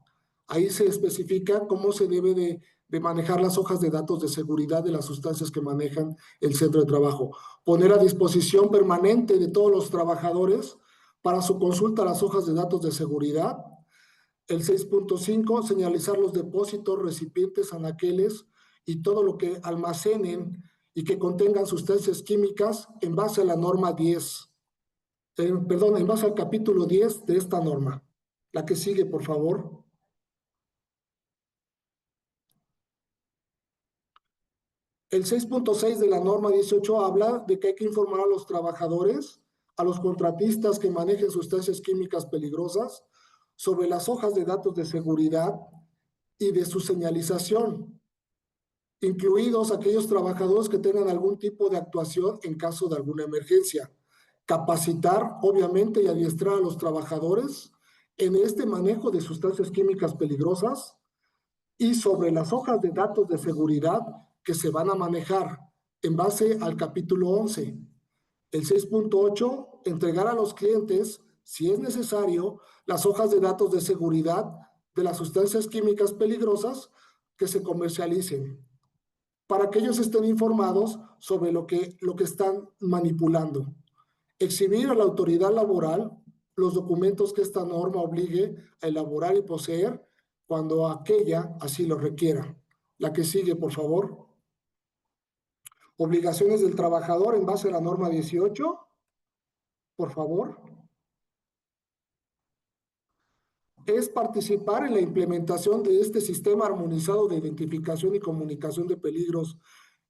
Ahí se especifica cómo se debe de manejar las hojas de datos de seguridad de las sustancias que manejan el centro de trabajo. Poner a disposición permanente de todos los trabajadores para su consulta las hojas de datos de seguridad. El 6.5, señalizar los depósitos, recipientes, anaqueles y todo lo que almacenen y que contengan sustancias químicas en base a la norma 10. En base al capítulo 10 de esta norma. La que sigue, por favor. El 6.6 de la norma 18 habla de que hay que informar a los trabajadores, a los contratistas que manejen sustancias químicas peligrosas, sobre las hojas de datos de seguridad y de su señalización, incluidos aquellos trabajadores que tengan algún tipo de actuación en caso de alguna emergencia. Capacitar, obviamente, y adiestrar a los trabajadores en este manejo de sustancias químicas peligrosas y sobre las hojas de datos de seguridad que se van a manejar en base al capítulo 11. El 6.8, entregar a los clientes, si es necesario, las hojas de datos de seguridad de las sustancias químicas peligrosas que se comercialicen, para que ellos estén informados sobre lo que están manipulando. Exhibir a la autoridad laboral los documentos que esta norma obligue a elaborar y poseer cuando aquella así lo requiera. La que sigue, por favor. Obligaciones del trabajador en base a la norma 18. Por favor. Es participar en la implementación de este sistema armonizado de identificación y comunicación de peligros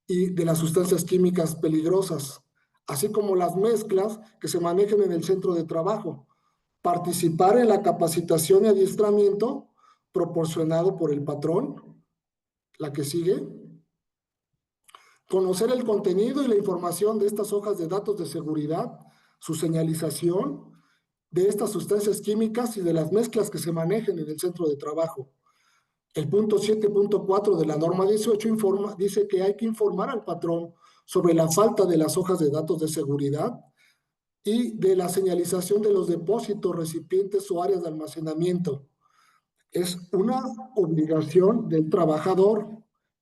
y de las sustancias químicas peligrosas, así como las mezclas que se manejen en el centro de trabajo. Participar en la capacitación y adiestramiento proporcionado por el patrón. La que sigue. Conocer el contenido y la información de estas hojas de datos de seguridad, su señalización de estas sustancias químicas y de las mezclas que se manejen en el centro de trabajo. El punto 7.4 de la norma 18 dice que hay que informar al patrón sobre la falta de las hojas de datos de seguridad y de la señalización de los depósitos, recipientes o áreas de almacenamiento. Es una obligación del trabajador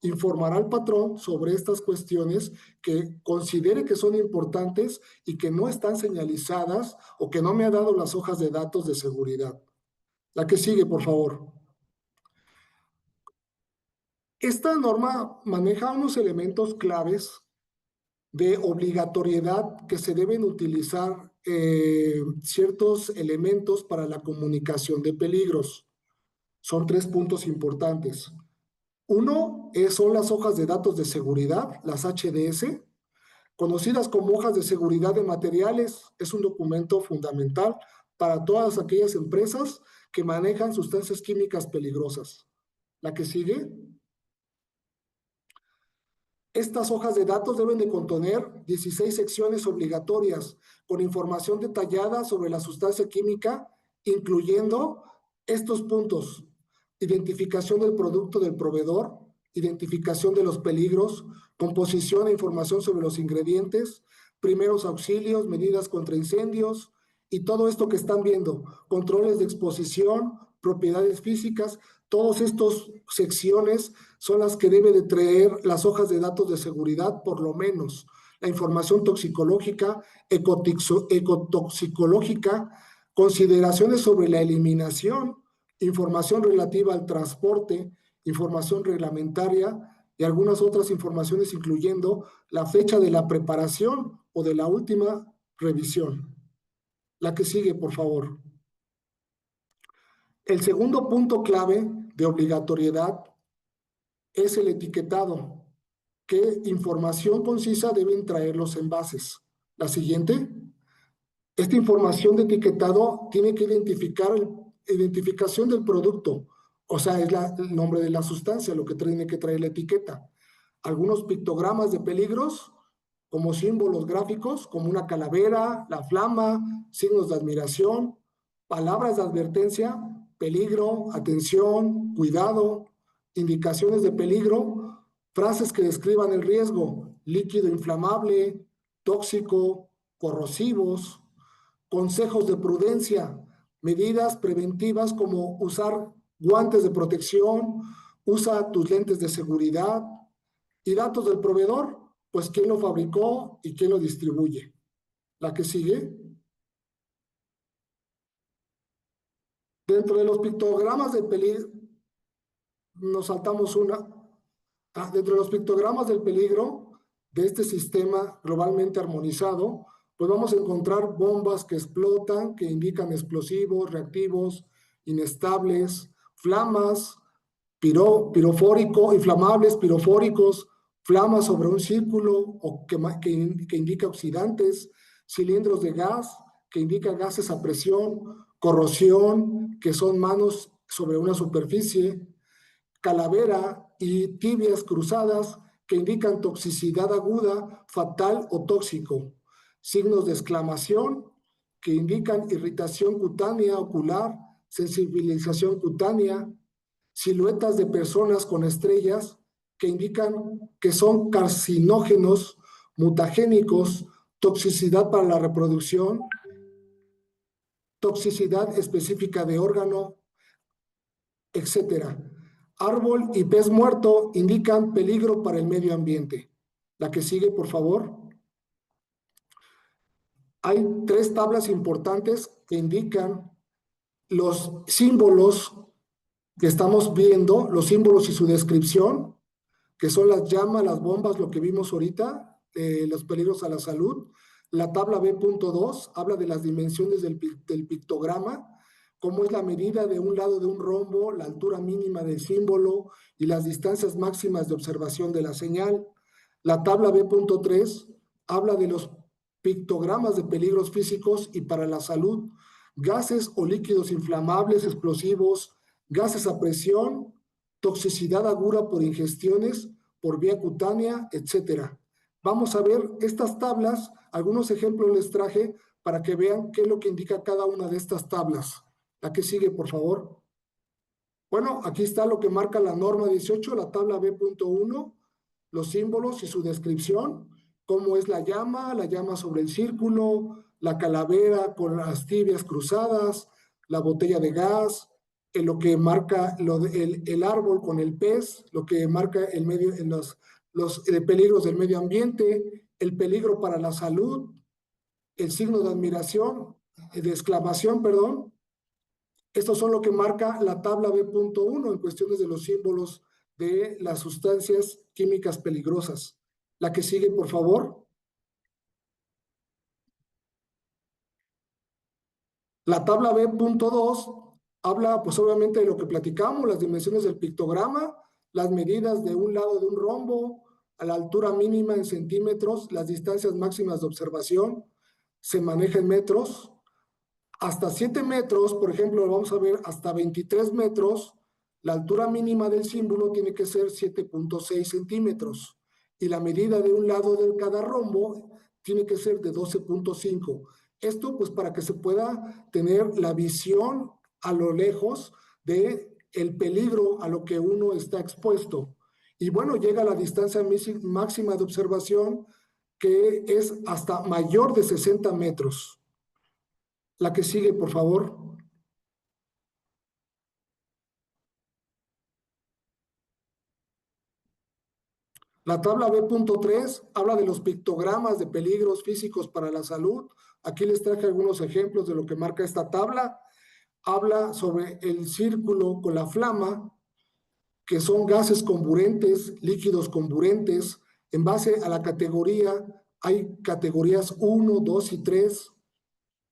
informar al patrón sobre estas cuestiones que considere que son importantes y que no están señalizadas o que no me ha dado las hojas de datos de seguridad. La que sigue, por favor. Esta norma maneja unos elementos claves de obligatoriedad que se deben utilizar ciertos elementos para la comunicación de peligros. Son 3 puntos importantes. Uno son las hojas de datos de seguridad, las HDS, conocidas como hojas de seguridad de materiales. Es un documento fundamental para todas aquellas empresas que manejan sustancias químicas peligrosas. La que sigue. Estas hojas de datos deben de contener 16 secciones obligatorias con información detallada sobre la sustancia química, incluyendo estos puntos: identificación del producto del proveedor, identificación de los peligros, composición e información sobre los ingredientes, primeros auxilios, medidas contra incendios y todo esto que están viendo, controles de exposición, propiedades físicas. Todas estas secciones son las que debe de traer las hojas de datos de seguridad, por lo menos. La información toxicológica, ecotoxicológica, consideraciones sobre la eliminación, información relativa al transporte, información reglamentaria y algunas otras informaciones, incluyendo la fecha de la preparación o de la última revisión. La que sigue, por favor. El segundo punto clave de obligatoriedad es el etiquetado. ¿Qué información concisa deben traer los envases? La siguiente. Esta información de etiquetado tiene que identificar identificación del producto, o sea, es el nombre de la sustancia, lo que tiene que traer la etiqueta. Algunos pictogramas de peligros, como símbolos gráficos, como una calavera, la flama, signos de admiración, palabras de advertencia, peligro, atención, cuidado, indicaciones de peligro, frases que describan el riesgo, líquido inflamable, tóxico, corrosivos, consejos de prudencia, medidas preventivas como usar guantes de protección, usa tus lentes de seguridad, y datos del proveedor, pues quién lo fabricó y quién lo distribuye. La que sigue. Dentro de los pictogramas de peligro, nos saltamos una. Dentro de los pictogramas del peligro de este sistema globalmente armonizado, pues vamos a encontrar bombas que explotan, que indican explosivos, reactivos, inestables, flamas, inflamables, pirofóricos, flama sobre un círculo o que indica oxidantes, cilindros de gas, que indica gases a presión, corrosión, que son manos sobre una superficie, calavera y tibias cruzadas, que indican toxicidad aguda, fatal o tóxico, signos de exclamación, que indican irritación cutánea ocular, sensibilización cutánea, siluetas de personas con estrellas, que indican que son carcinógenos, mutagénicos, toxicidad para la reproducción, toxicidad específica de órgano, etcétera. Árbol y pez muerto indican peligro para el medio ambiente. La que sigue, por favor. Hay 3 tablas importantes que indican los símbolos que estamos viendo, los símbolos y su descripción, que son las llamas, las bombas, lo que vimos ahorita, los peligros a la salud. La tabla B.2 habla de las dimensiones del pictograma, cómo es la medida de un lado de un rombo, la altura mínima del símbolo y las distancias máximas de observación de la señal. La tabla B.3 habla de los pictogramas de peligros físicos y para la salud, gases o líquidos inflamables, explosivos, gases a presión, toxicidad aguda por ingestiones, por vía cutánea, etc. Vamos a ver estas tablas, algunos ejemplos les traje para que vean qué es lo que indica cada una de estas tablas. La que sigue, por favor. Bueno, aquí está lo que marca la norma 18, la tabla B.1, los símbolos y su descripción, cómo es la llama sobre el círculo, la calavera con las tibias cruzadas, la botella de gas, lo que marca el árbol con el pez, lo que marca el medio, en los peligros del medio ambiente, el peligro para la salud, el signo de admiración, de exclamación, perdón. Estos son lo que marca la tabla B.1 en cuestiones de los símbolos de las sustancias químicas peligrosas. La que sigue, por favor. La tabla B.2 habla, pues obviamente, de lo que platicamos, las dimensiones del pictograma, las medidas de un lado de un rombo, a la altura mínima en centímetros, las distancias máximas de observación, se maneja en metros, hasta 7 metros, por ejemplo, vamos a ver hasta 23 metros, la altura mínima del símbolo tiene que ser 7.6 centímetros y la medida de un lado de cada rombo tiene que ser de 12.5. Esto pues para que se pueda tener la visión a lo lejos de el peligro a lo que uno está expuesto. Y bueno, llega a la distancia máxima de observación que es hasta mayor de 60 metros. La que sigue, por favor. La tabla B.3 habla de los pictogramas de peligros físicos para la salud. Aquí les traje algunos ejemplos de lo que marca esta tabla. Habla sobre el círculo con la flama, que son gases comburentes, líquidos comburentes. En base a la categoría, hay categorías 1, 2 y 3.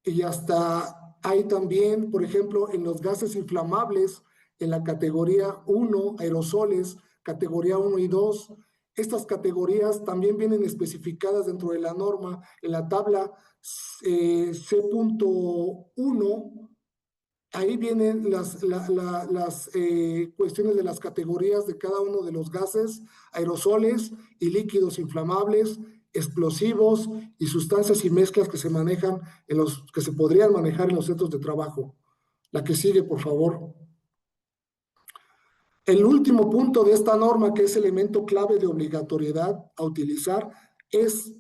Y hasta hay también, por ejemplo, en los gases inflamables, en la categoría 1, aerosoles, categoría 1 y 2. Estas categorías también vienen especificadas dentro de la norma en la tabla C.1. Ahí vienen las cuestiones de las categorías de cada uno de los gases, aerosoles y líquidos inflamables, explosivos y sustancias y mezclas que se manejan que se podrían manejar en los centros de trabajo. La que sigue, por favor. El último punto de esta norma, que es elemento clave de obligatoriedad a utilizar, es,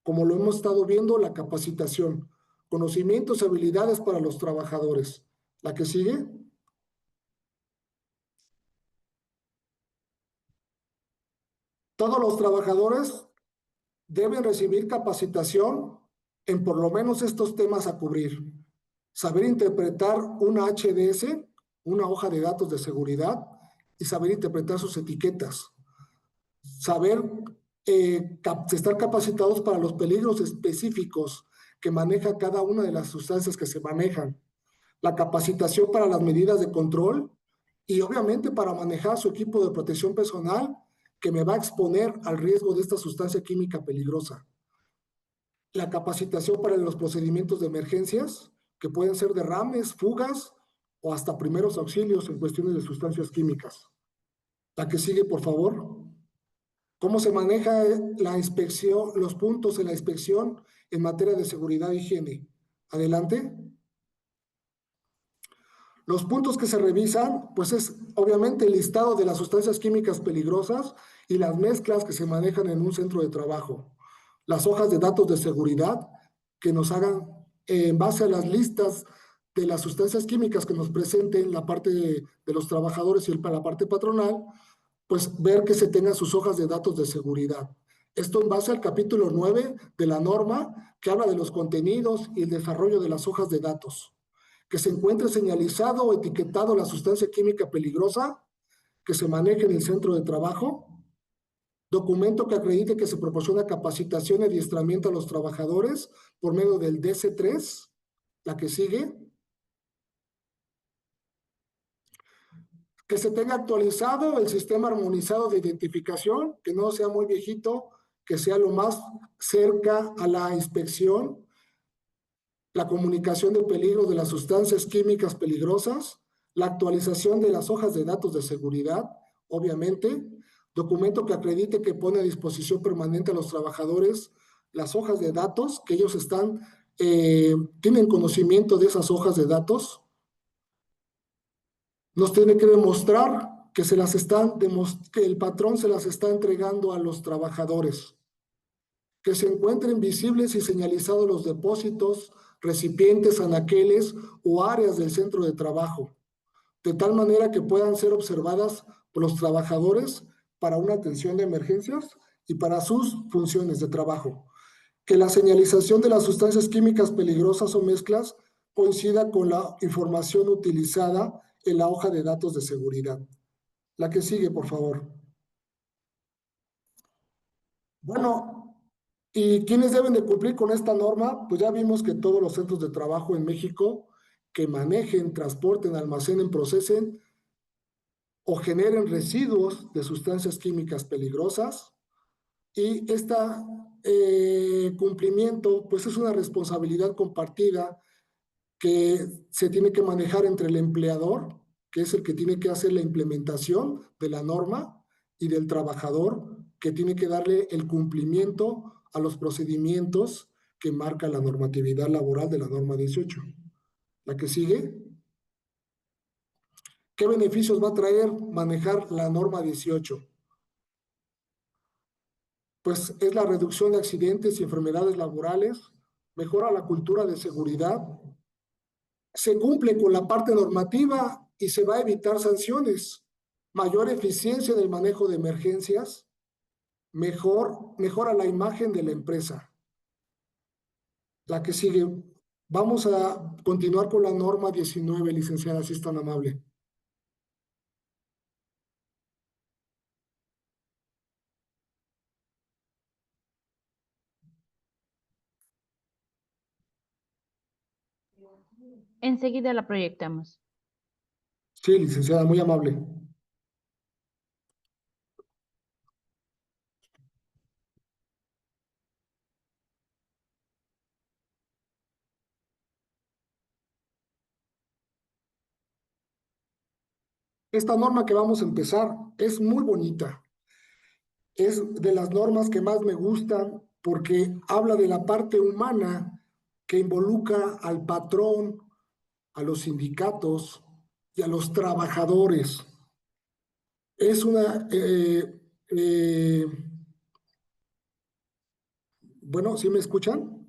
como lo hemos estado viendo, la capacitación, conocimientos y habilidades para los trabajadores. La que sigue. Todos los trabajadores deben recibir capacitación en por lo menos estos temas a cubrir. Saber interpretar una HDS, una hoja de datos de seguridad, y saber interpretar sus etiquetas. Saber estar capacitados para los peligros específicos que maneja cada una de las sustancias que se manejan. La capacitación para las medidas de control y obviamente para manejar su equipo de protección personal, que me va a exponer al riesgo de esta sustancia química peligrosa. La capacitación para los procedimientos de emergencias, que pueden ser derrames, fugas o hasta primeros auxilios en cuestiones de sustancias químicas. La que sigue, por favor. ¿Cómo se maneja la inspección, los puntos en la inspección en materia de seguridad e higiene? Adelante. Los puntos que se revisan, pues es obviamente el listado de las sustancias químicas peligrosas y las mezclas que se manejan en un centro de trabajo. Las hojas de datos de seguridad que nos hagan, en base a las listas de las sustancias químicas que nos presenten la parte de los trabajadores y la parte patronal, pues ver que se tengan sus hojas de datos de seguridad. Esto en base al capítulo 9 de la norma que habla de los contenidos y el desarrollo de las hojas de datos. Que se encuentre señalizado o etiquetado la sustancia química peligrosa que se maneje en el centro de trabajo. Documento que acredite que se proporciona capacitación y adiestramiento a los trabajadores por medio del DC3, la que sigue. Que se tenga actualizado el sistema armonizado de identificación, que no sea muy viejito, que sea lo más cerca a la inspección. La comunicación de peligro de las sustancias químicas peligrosas, la actualización de las hojas de datos de seguridad, obviamente, documento que acredite que pone a disposición permanente a los trabajadores las hojas de datos, que ellos tienen conocimiento de esas hojas de datos. Nos tiene que demostrar que que el patrón se las está entregando a los trabajadores, que se encuentren visibles y señalizados los depósitos, recipientes, anaqueles o áreas del centro de trabajo, de tal manera que puedan ser observadas por los trabajadores para una atención de emergencias y para sus funciones de trabajo. Que la señalización de las sustancias químicas peligrosas o mezclas coincida con la información utilizada en la hoja de datos de seguridad. La que sigue, por favor. Bueno, ¿y quiénes deben de cumplir con esta norma? Pues ya vimos que todos los centros de trabajo en México que manejen, transporten, almacenen, procesen o generen residuos de sustancias químicas peligrosas. Y este cumplimiento, pues es una responsabilidad compartida que se tiene que manejar entre el empleador, que es el que tiene que hacer la implementación de la norma, y del trabajador, que tiene que darle el cumplimiento a los procedimientos que marca la normatividad laboral de la norma 18. La que sigue. ¿Qué beneficios va a traer manejar la norma 18? Pues es la reducción de accidentes y enfermedades laborales, mejora la cultura de seguridad, se cumple con la parte normativa y se va a evitar sanciones, mayor eficiencia en el manejo de emergencias, mejora la imagen de la empresa. La que sigue. Vamos a continuar con la norma 19, licenciada, si es tan amable. Enseguida la proyectamos. Sí, licenciada, muy amable. Esta norma que vamos a empezar es muy bonita. Es de las normas que más me gustan porque habla de la parte humana que involucra al patrón, a los sindicatos y a los trabajadores. Es una... bueno, ¿sí me escuchan?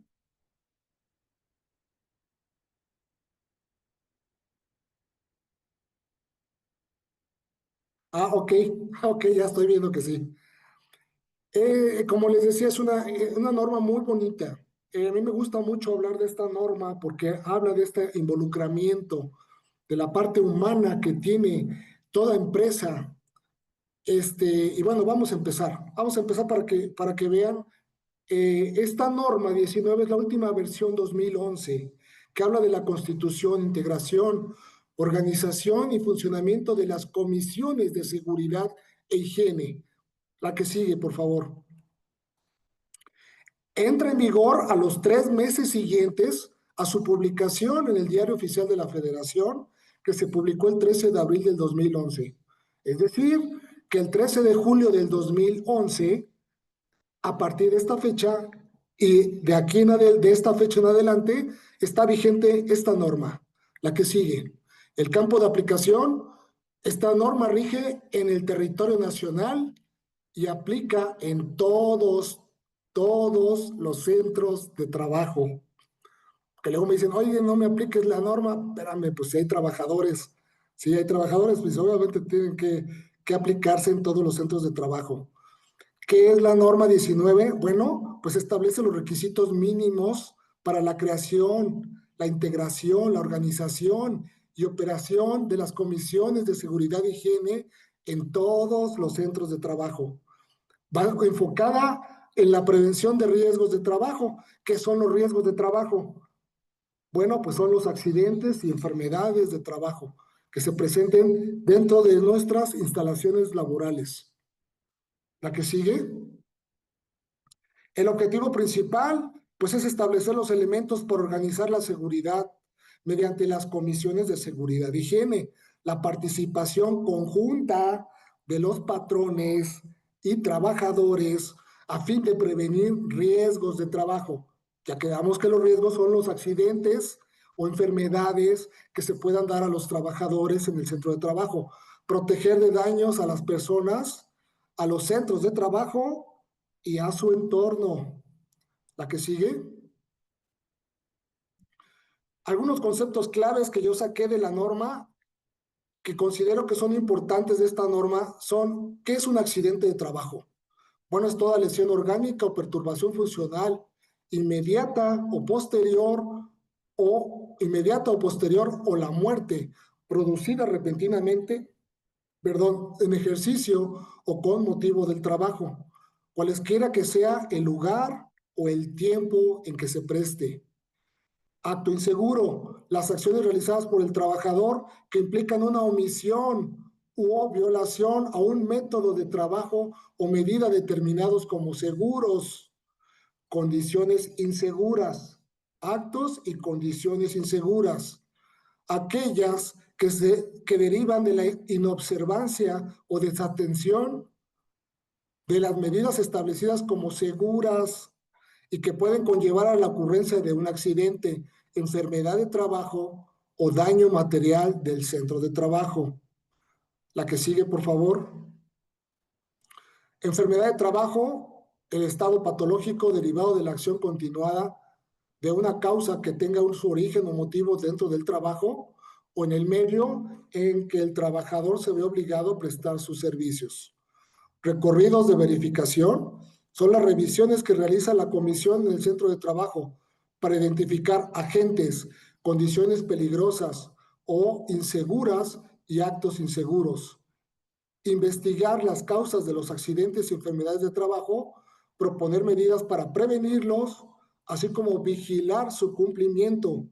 Ah, ok, ok, ya estoy viendo que sí. Como les decía, es una norma muy bonita. A mí me gusta mucho hablar de esta norma porque habla de este involucramiento, de la parte humana que tiene toda empresa. Y bueno, vamos a empezar. Vamos a empezar para que vean. Esta norma 19 es la última versión 2011, que habla de la constitución, integración, organización y funcionamiento de las comisiones de seguridad e higiene. La que sigue, por favor. Entra en vigor a los 3 meses siguientes a su publicación en el Diario Oficial de la Federación, que se publicó el 13 de abril del 2011. Es decir, que el 13 de julio del 2011, a partir de esta fecha y de aquí de esta fecha en adelante, está vigente esta norma, la que sigue. El campo de aplicación, esta norma rige en el territorio nacional y aplica en todos los centros de trabajo. Que luego me dicen, oye, no me apliques la norma. Espérame, pues si hay trabajadores, pues obviamente tienen que aplicarse en todos los centros de trabajo. ¿Qué es la norma 19? Bueno, pues establece los requisitos mínimos para la creación, la integración, la organización y operación de las comisiones de seguridad e higiene en todos los centros de trabajo. Va enfocada en la prevención de riesgos de trabajo. ¿Qué son los riesgos de trabajo? Bueno, pues son los accidentes y enfermedades de trabajo que se presenten dentro de nuestras instalaciones laborales. La que sigue. El objetivo principal, pues, es establecer los elementos para organizar la seguridad mediante las comisiones de seguridad y higiene, la participación conjunta de los patrones y trabajadores a fin de prevenir riesgos de trabajo. Ya quedamos que los riesgos son los accidentes o enfermedades que se puedan dar a los trabajadores en el centro de trabajo, proteger de daños a las personas, a los centros de trabajo y a su entorno. La que sigue. Algunos conceptos claves que yo saqué de la norma, que considero que son importantes de esta norma, son: ¿qué es un accidente de trabajo? Bueno, es toda lesión orgánica o perturbación funcional inmediata o posterior o la muerte producida repentinamente, en ejercicio o con motivo del trabajo, cualesquiera que sea el lugar o el tiempo en que se preste. Acto inseguro, las acciones realizadas por el trabajador que implican una omisión o violación a un método de trabajo o medida determinados como seguros. Condiciones inseguras, actos y condiciones inseguras. Aquellas que derivan de la inobservancia o desatención de las medidas establecidas como seguras y que pueden conllevar a la ocurrencia de un accidente, enfermedad de trabajo o daño material del centro de trabajo. La que sigue, por favor. Enfermedad de trabajo, el estado patológico derivado de la acción continuada de una causa que tenga su origen o motivo dentro del trabajo o en el medio en que el trabajador se ve obligado a prestar sus servicios. Recorridos de verificación son las revisiones que realiza la comisión en el centro de trabajo para identificar agentes, condiciones peligrosas o inseguras y actos inseguros. Investigar las causas de los accidentes y enfermedades de trabajo, proponer medidas para prevenirlos, así como vigilar su cumplimiento.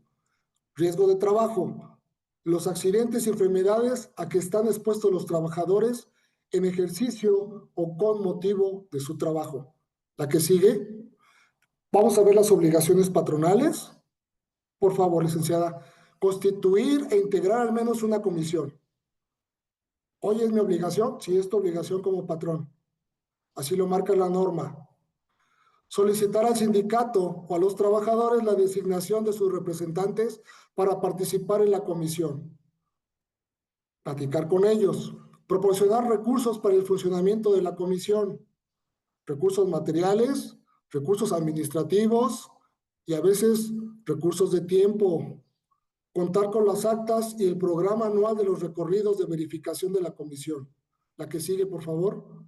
Riesgo de trabajo. Los accidentes y enfermedades a que están expuestos los trabajadores en ejercicio o con motivo de su trabajo. La que sigue. Vamos a ver las obligaciones patronales. Por favor, licenciada. Constituir e integrar al menos una comisión. Hoy es mi obligación, sí, es tu obligación como patrón. Así lo marca la norma. Solicitar al sindicato o a los trabajadores la designación de sus representantes para participar en la comisión. Platicar con ellos. Proporcionar recursos para el funcionamiento de la comisión. Recursos materiales, recursos administrativos y a veces recursos de tiempo. Contar con las actas y el programa anual de los recorridos de verificación de la comisión. La que sigue, por favor.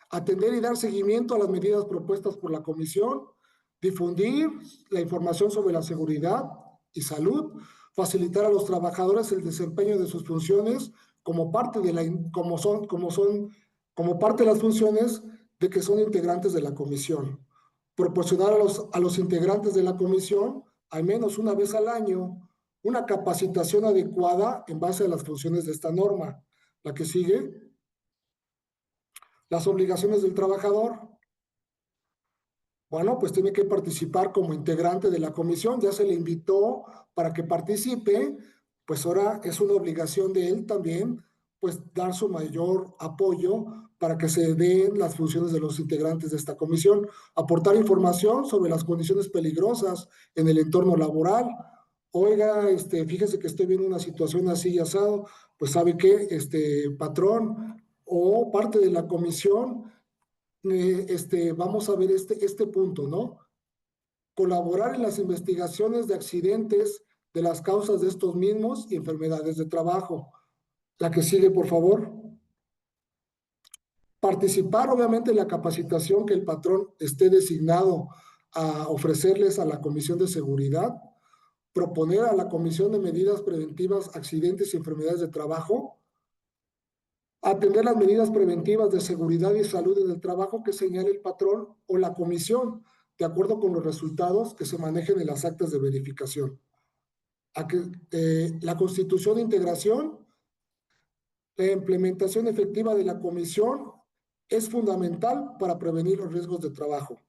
Atender y dar seguimiento a las medidas propuestas por la comisión, difundir la información sobre la seguridad y salud, facilitar a los trabajadores el desempeño de sus funciones como parte de las funciones de que son integrantes de la comisión. Proporcionar a los integrantes de la comisión, al menos una vez al año, una capacitación adecuada en base a las funciones de esta norma. La que sigue. Las obligaciones del trabajador. Bueno, pues tiene que participar como integrante de la comisión, ya se le invitó para que participe, pues ahora es una obligación de él también, pues dar su mayor apoyo para que se den las funciones de los integrantes de esta comisión, aportar información sobre las condiciones peligrosas en el entorno laboral. Oiga, fíjese que estoy viendo una situación así y asado, pues sabe qué, patrón o parte de la comisión, vamos a ver este punto, ¿no? Colaborar en las investigaciones de accidentes, de las causas de estos mismos y enfermedades de trabajo. La que sigue, por favor. Participar, obviamente, en la capacitación que el patrón esté designado a ofrecerles a la Comisión de Seguridad. Proponer a la Comisión de Medidas Preventivas, Accidentes y Enfermedades de Trabajo. Atender las medidas preventivas de seguridad y salud en el trabajo que señale el patrón o la comisión, de acuerdo con los resultados que se manejen en las actas de verificación. La constitución de integración, la implementación efectiva de la comisión es fundamental para prevenir los riesgos de trabajo.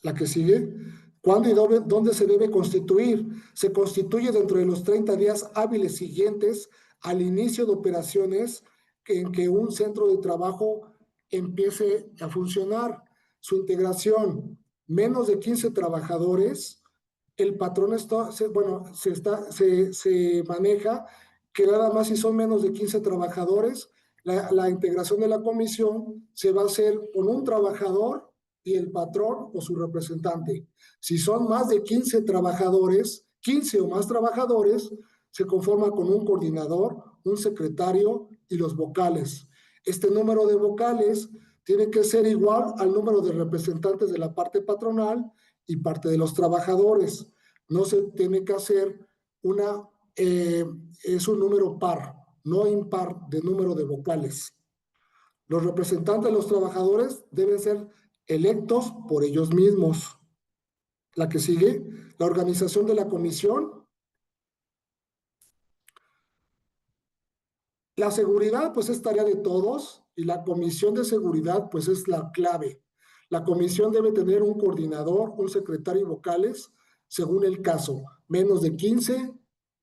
La que sigue, ¿cuándo y dónde se debe constituir? Se constituye dentro de los 30 días hábiles siguientes al inicio de operaciones en que un centro de trabajo empiece a funcionar. Su integración, menos de 15 trabajadores, el patrón se maneja que nada más si son menos de 15 trabajadores, la integración de la comisión se va a hacer con un trabajador y el patrón o su representante. Si son más de 15 trabajadores, 15 o más trabajadores, se conforma con un coordinador, un secretario y los vocales. Este número de vocales tiene que ser igual al número de representantes de la parte patronal y parte de los trabajadores. No se tiene que hacer es un número par, no impar de número de vocales. Los representantes de los trabajadores deben ser electos por ellos mismos. La que sigue, la organización de la comisión. La seguridad, pues es tarea de todos y la comisión de seguridad, pues es la clave. La comisión debe tener un coordinador, un secretario y vocales, según el caso. Menos de 15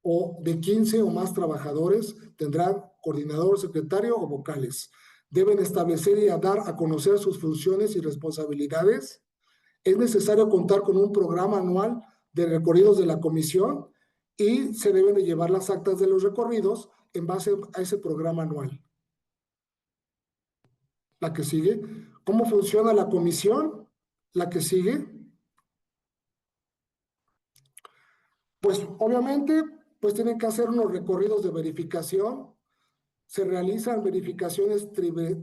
o de 15 o más trabajadores tendrán coordinador, secretario o vocales. Deben establecer y dar a conocer sus funciones y responsabilidades. Es necesario contar con un programa anual de recorridos de la comisión y se deben de llevar las actas de los recorridos en base a ese programa anual. La que sigue, ¿cómo funciona la comisión? La que sigue, pues obviamente, pues tienen que hacer unos recorridos de verificación. Se realizan verificaciones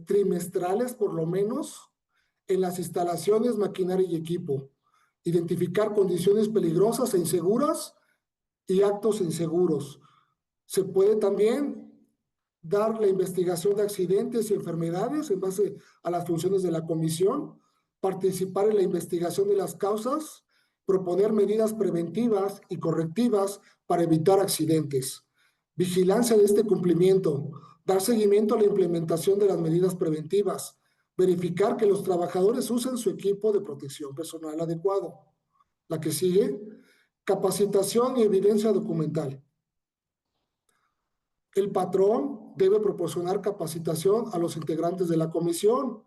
trimestrales, por lo menos, en las instalaciones, maquinaria y equipo. Identificar condiciones peligrosas e inseguras y actos inseguros. Se puede también dar la investigación de accidentes y enfermedades en base a las funciones de la comisión, participar en la investigación de las causas, proponer medidas preventivas y correctivas para evitar accidentes, vigilancia de este cumplimiento, dar seguimiento a la implementación de las medidas preventivas, verificar que los trabajadores usen su equipo de protección personal adecuado. La que sigue, capacitación y evidencia documental. El patrón debe proporcionar capacitación a los integrantes de la comisión,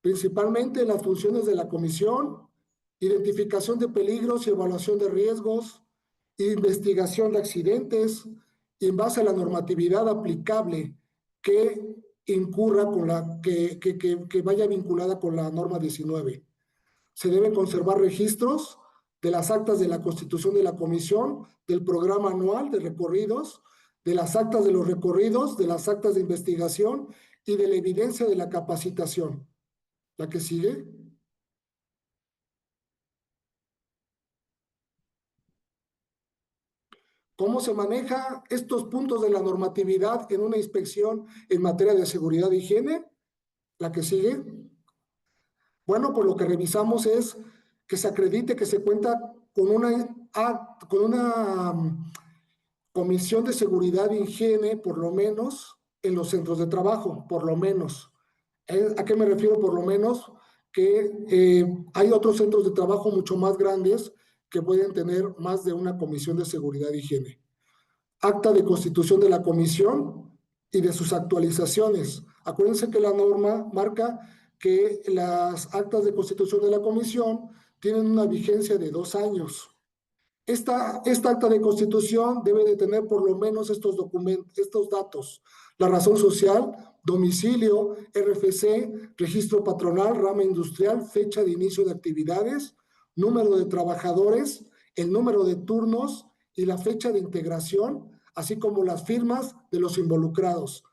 principalmente en las funciones de la comisión, identificación de peligros y evaluación de riesgos, investigación de accidentes, y en base a la normatividad aplicable que incurra con que vaya vinculada con la norma 19. Se deben conservar registros de las actas de la constitución de la comisión, del programa anual de recorridos, de las actas de los recorridos, de las actas de investigación y de la evidencia de la capacitación. La que sigue. ¿Cómo se maneja estos puntos de la normatividad en una inspección en materia de seguridad e higiene? La que sigue. Bueno, pues lo que revisamos es que se acredite que se cuenta con una comisión de seguridad e higiene, por lo menos, en los centros de trabajo, por lo menos. ¿A qué me refiero? Por lo menos que hay otros centros de trabajo mucho más grandes que pueden tener más de una comisión de seguridad e higiene. Acta de constitución de la comisión y de sus actualizaciones. Acuérdense que la norma marca que las actas de constitución de la comisión tienen una vigencia de 2 años. Esta acta de constitución debe de tener por lo menos estos documentos, estos datos: la razón social, domicilio, RFC, registro patronal, rama industrial, fecha de inicio de actividades, número de trabajadores, el número de turnos y la fecha de integración, así como las firmas de los involucrados,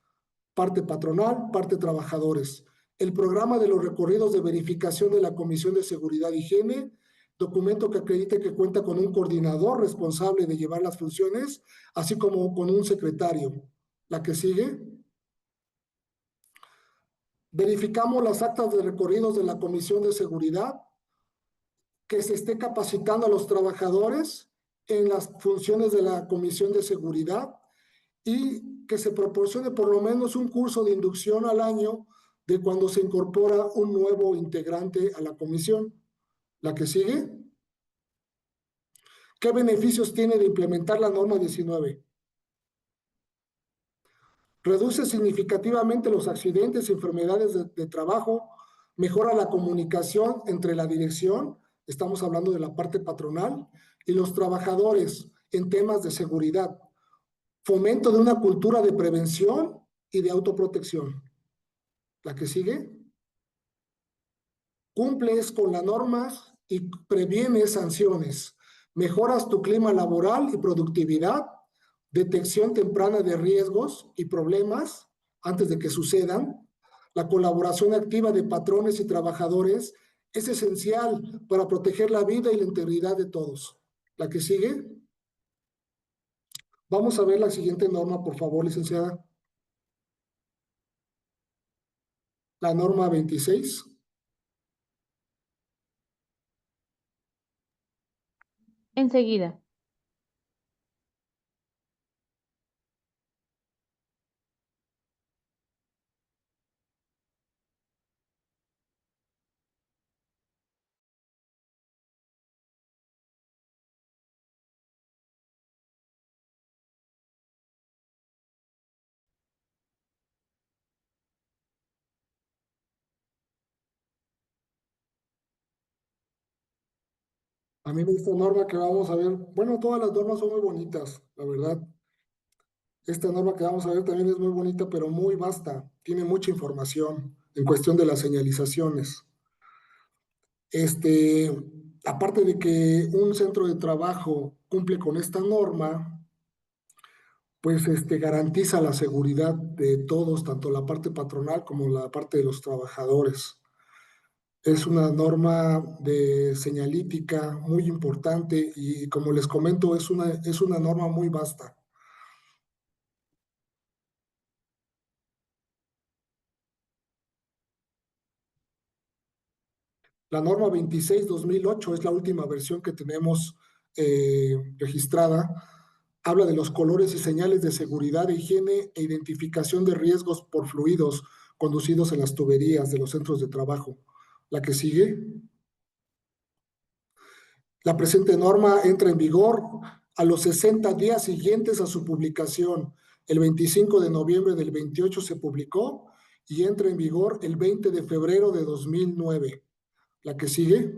parte patronal, parte trabajadores. El programa de los recorridos de verificación de la Comisión de Seguridad e Higiene, documento que acredite que cuenta con un coordinador responsable de llevar las funciones, así como con un secretario. La que sigue. Verificamos las actas de recorridos de la Comisión de Seguridad, que se esté capacitando a los trabajadores en las funciones de la Comisión de Seguridad y que se proporcione por lo menos un curso de inducción al año de cuando se incorpora un nuevo integrante a la comisión. La que sigue. ¿Qué beneficios tiene de implementar la norma 19? Reduce significativamente los accidentes y enfermedades de trabajo, mejora la comunicación entre la dirección, estamos hablando de la parte patronal, y los trabajadores en temas de seguridad, fomento de una cultura de prevención y de autoprotección. La que sigue. Cumples con las normas y previenes sanciones, mejoras tu clima laboral y productividad, detección temprana de riesgos y problemas antes de que sucedan. La colaboración activa de patrones y trabajadores es esencial para proteger la vida y la integridad de todos. La que sigue. Vamos a ver la siguiente norma, por favor, licenciada. La norma 26. Enseguida. A mí esta norma que vamos a ver, bueno, todas las normas son muy bonitas, la verdad. Esta norma que vamos a ver también es muy bonita, pero muy vasta. Tiene mucha información en cuestión de las señalizaciones. Aparte de que un centro de trabajo cumple con esta norma, pues garantiza la seguridad de todos, tanto la parte patronal como la parte de los trabajadores. Es una norma de señalítica muy importante y, como les comento, es una norma muy vasta. La norma 26/2008 es la última versión que tenemos registrada. Habla de los colores y señales de seguridad, higiene e identificación de riesgos por fluidos conducidos en las tuberías de los centros de trabajo. La que sigue. La presente norma entra en vigor a los 60 días siguientes a su publicación. El 25 de noviembre del 28 se publicó y entra en vigor el 20 de febrero de 2009. La que sigue.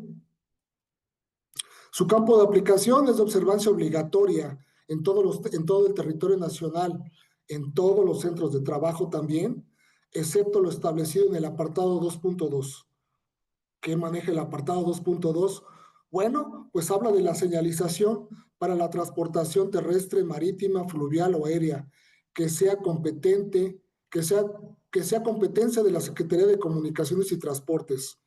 Su campo de aplicación es de observancia obligatoria en todo el territorio nacional, en todos los centros de trabajo también, excepto lo establecido en el apartado 2.2. ¿Qué maneja el apartado 2.2? Bueno, pues habla de la señalización para la transportación terrestre, marítima, fluvial o aérea, que sea competente, que sea competencia de la Secretaría de Comunicaciones y Transportes.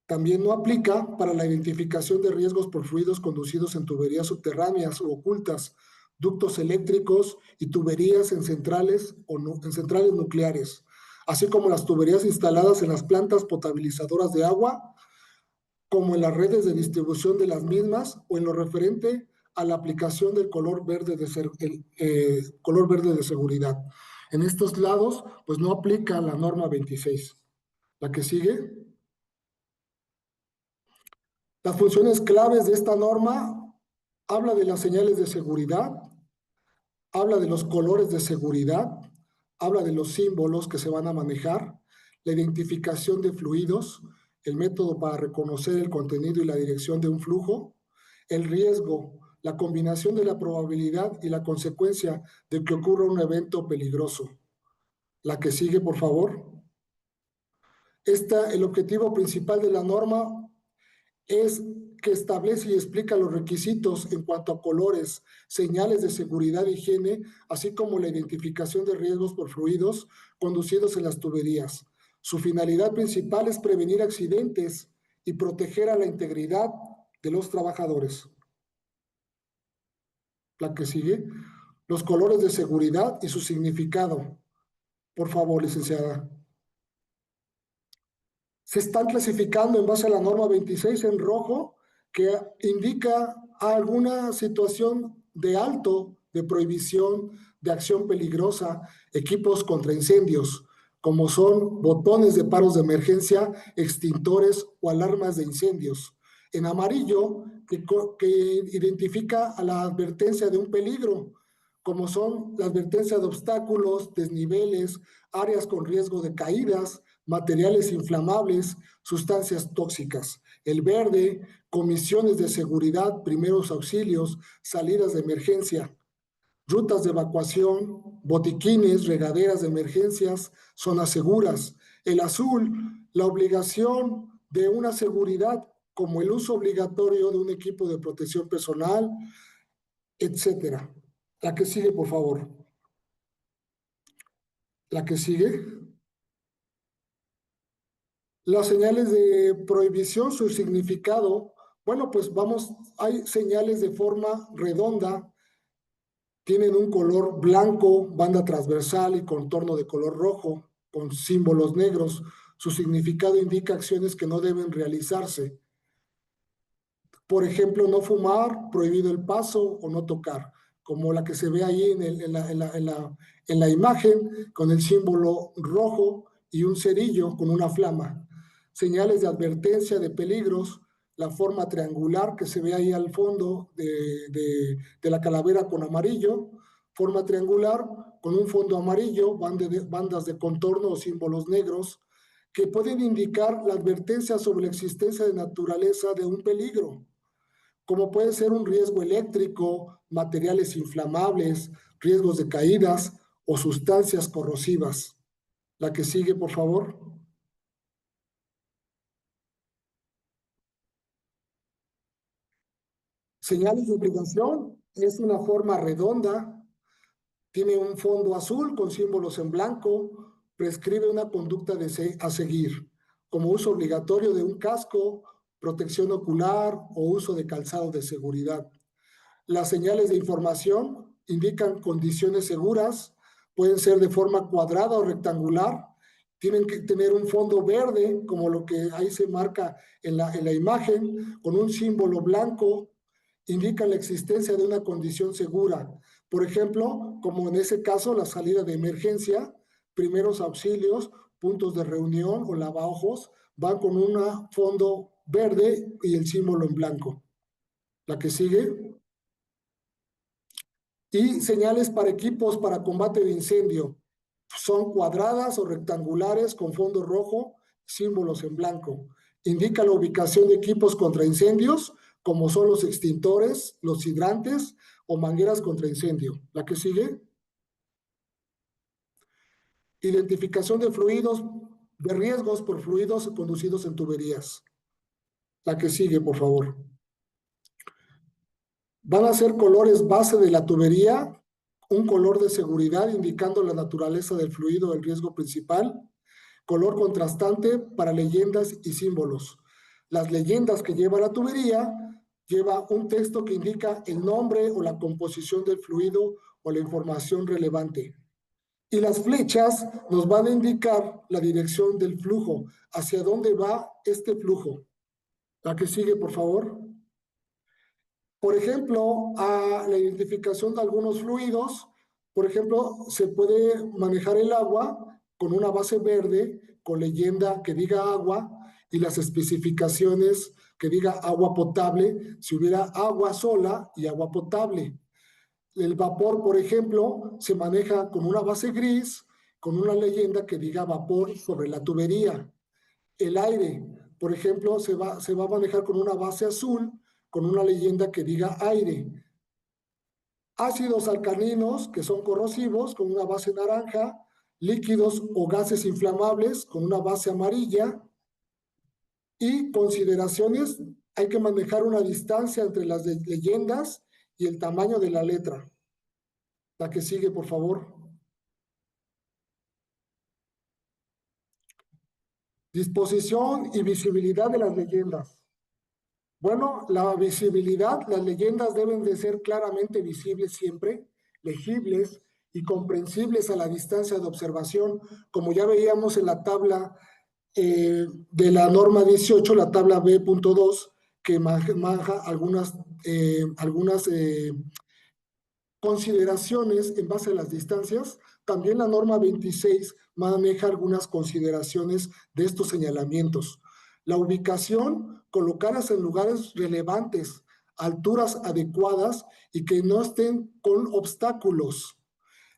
También no aplica para la identificación de riesgos por fluidos conducidos en tuberías subterráneas o ocultas, ductos eléctricos y tuberías en centrales nucleares, así como las tuberías instaladas en las plantas potabilizadoras de agua, como en las redes de distribución de las mismas o en lo referente a la aplicación del color verde de seguridad. En estos lados, pues no aplica la norma 26. La que sigue. Las funciones claves de esta norma habla de las señales de seguridad, habla de los colores de seguridad, habla de los símbolos que se van a manejar, la identificación de fluidos, el método para reconocer el contenido y la dirección de un flujo, el riesgo, la combinación de la probabilidad y la consecuencia de que ocurra un evento peligroso. La que sigue, por favor. El objetivo principal de la norma es que establece y explica los requisitos en cuanto a colores, señales de seguridad e higiene, así como la identificación de riesgos por fluidos conducidos en las tuberías. Su finalidad principal es prevenir accidentes y proteger a la integridad de los trabajadores. La que sigue. Los colores de seguridad y su significado. Por favor, licenciada. Se están clasificando en base a la norma 26 en rojo, que indica alguna situación de alto, de prohibición, de acción peligrosa, equipos contra incendios, como son botones de paros de emergencia, extintores o alarmas de incendios. En amarillo, que identifica a la advertencia de un peligro, como son la advertencia de obstáculos, desniveles, áreas con riesgo de caídas, materiales inflamables, sustancias tóxicas. El verde, comisiones de seguridad, primeros auxilios, salidas de emergencia, rutas de evacuación, botiquines, regaderas de emergencias, zonas seguras. El azul, la obligación de una seguridad como el uso obligatorio de un equipo de protección personal, etcétera. La que sigue, por favor. La que sigue. Las señales de prohibición, su significado, bueno, pues vamos, hay señales de forma redonda, tienen un color blanco, banda transversal y contorno de color rojo, con símbolos negros. Su significado indica acciones que no deben realizarse. Por ejemplo, no fumar, prohibido el paso o no tocar, como la que se ve ahí en la imagen, con el símbolo rojo y un cerillo con una flama. Señales de advertencia de peligros, la forma triangular que se ve ahí al fondo de la calavera con amarillo, forma triangular con un fondo amarillo, bandas de contorno o símbolos negros, que pueden indicar la advertencia sobre la existencia de naturaleza de un peligro, como puede ser un riesgo eléctrico, materiales inflamables, riesgos de caídas o sustancias corrosivas. La que sigue, por favor. Señales de obligación es una forma redonda, tiene un fondo azul con símbolos en blanco, prescribe una conducta a seguir, como uso obligatorio de un casco, protección ocular o uso de calzado de seguridad. Las señales de información indican condiciones seguras, pueden ser de forma cuadrada o rectangular, tienen que tener un fondo verde, como lo que ahí se marca en la imagen, con un símbolo blanco, indica la existencia de una condición segura. Por ejemplo, como en ese caso, la salida de emergencia, primeros auxilios, puntos de reunión o lavabos, van con un fondo verde y el símbolo en blanco. La que sigue. Y señales para equipos para combate de incendio. Son cuadradas o rectangulares con fondo rojo, símbolos en blanco. Indica la ubicación de equipos contra incendios, como son los extintores, los hidrantes o mangueras contra incendio. La que sigue. Identificación de fluidos, de riesgos por fluidos conducidos en tuberías. La que sigue, por favor. Van a ser colores base de la tubería, un color de seguridad indicando la naturaleza del fluido, el riesgo principal, color contrastante para leyendas y símbolos. Las leyendas que lleva la tubería lleva un texto que indica el nombre o la composición del fluido o la información relevante. Y las flechas nos van a indicar la dirección del flujo, hacia dónde va este flujo. La que sigue, por favor. Por ejemplo, a la identificación de algunos fluidos Por ejemplo, se puede manejar el agua con una base verde, con leyenda que diga agua y las especificaciones que diga agua potable, si hubiera agua sola y agua potable. El vapor, por ejemplo, se maneja con una base gris, con una leyenda que diga vapor sobre la tubería. El aire, por ejemplo, se va a manejar con una base azul, con una leyenda que diga aire. Ácidos alcalinos, que son corrosivos, con una base naranja. Líquidos o gases inflamables, con una base amarilla. Y consideraciones, hay que manejar una distancia entre las leyendas y el tamaño de la letra. La que sigue, por favor. Disposición y visibilidad de las leyendas. Bueno, la visibilidad, las leyendas deben de ser claramente visibles siempre, legibles y comprensibles a la distancia de observación, como ya veíamos en la tabla de la norma 18, la tabla B.2, que maneja algunas consideraciones en base a las distancias. También la norma 26 maneja algunas consideraciones de estos señalamientos. La ubicación, colocarlas en lugares relevantes, alturas adecuadas y que no estén con obstáculos.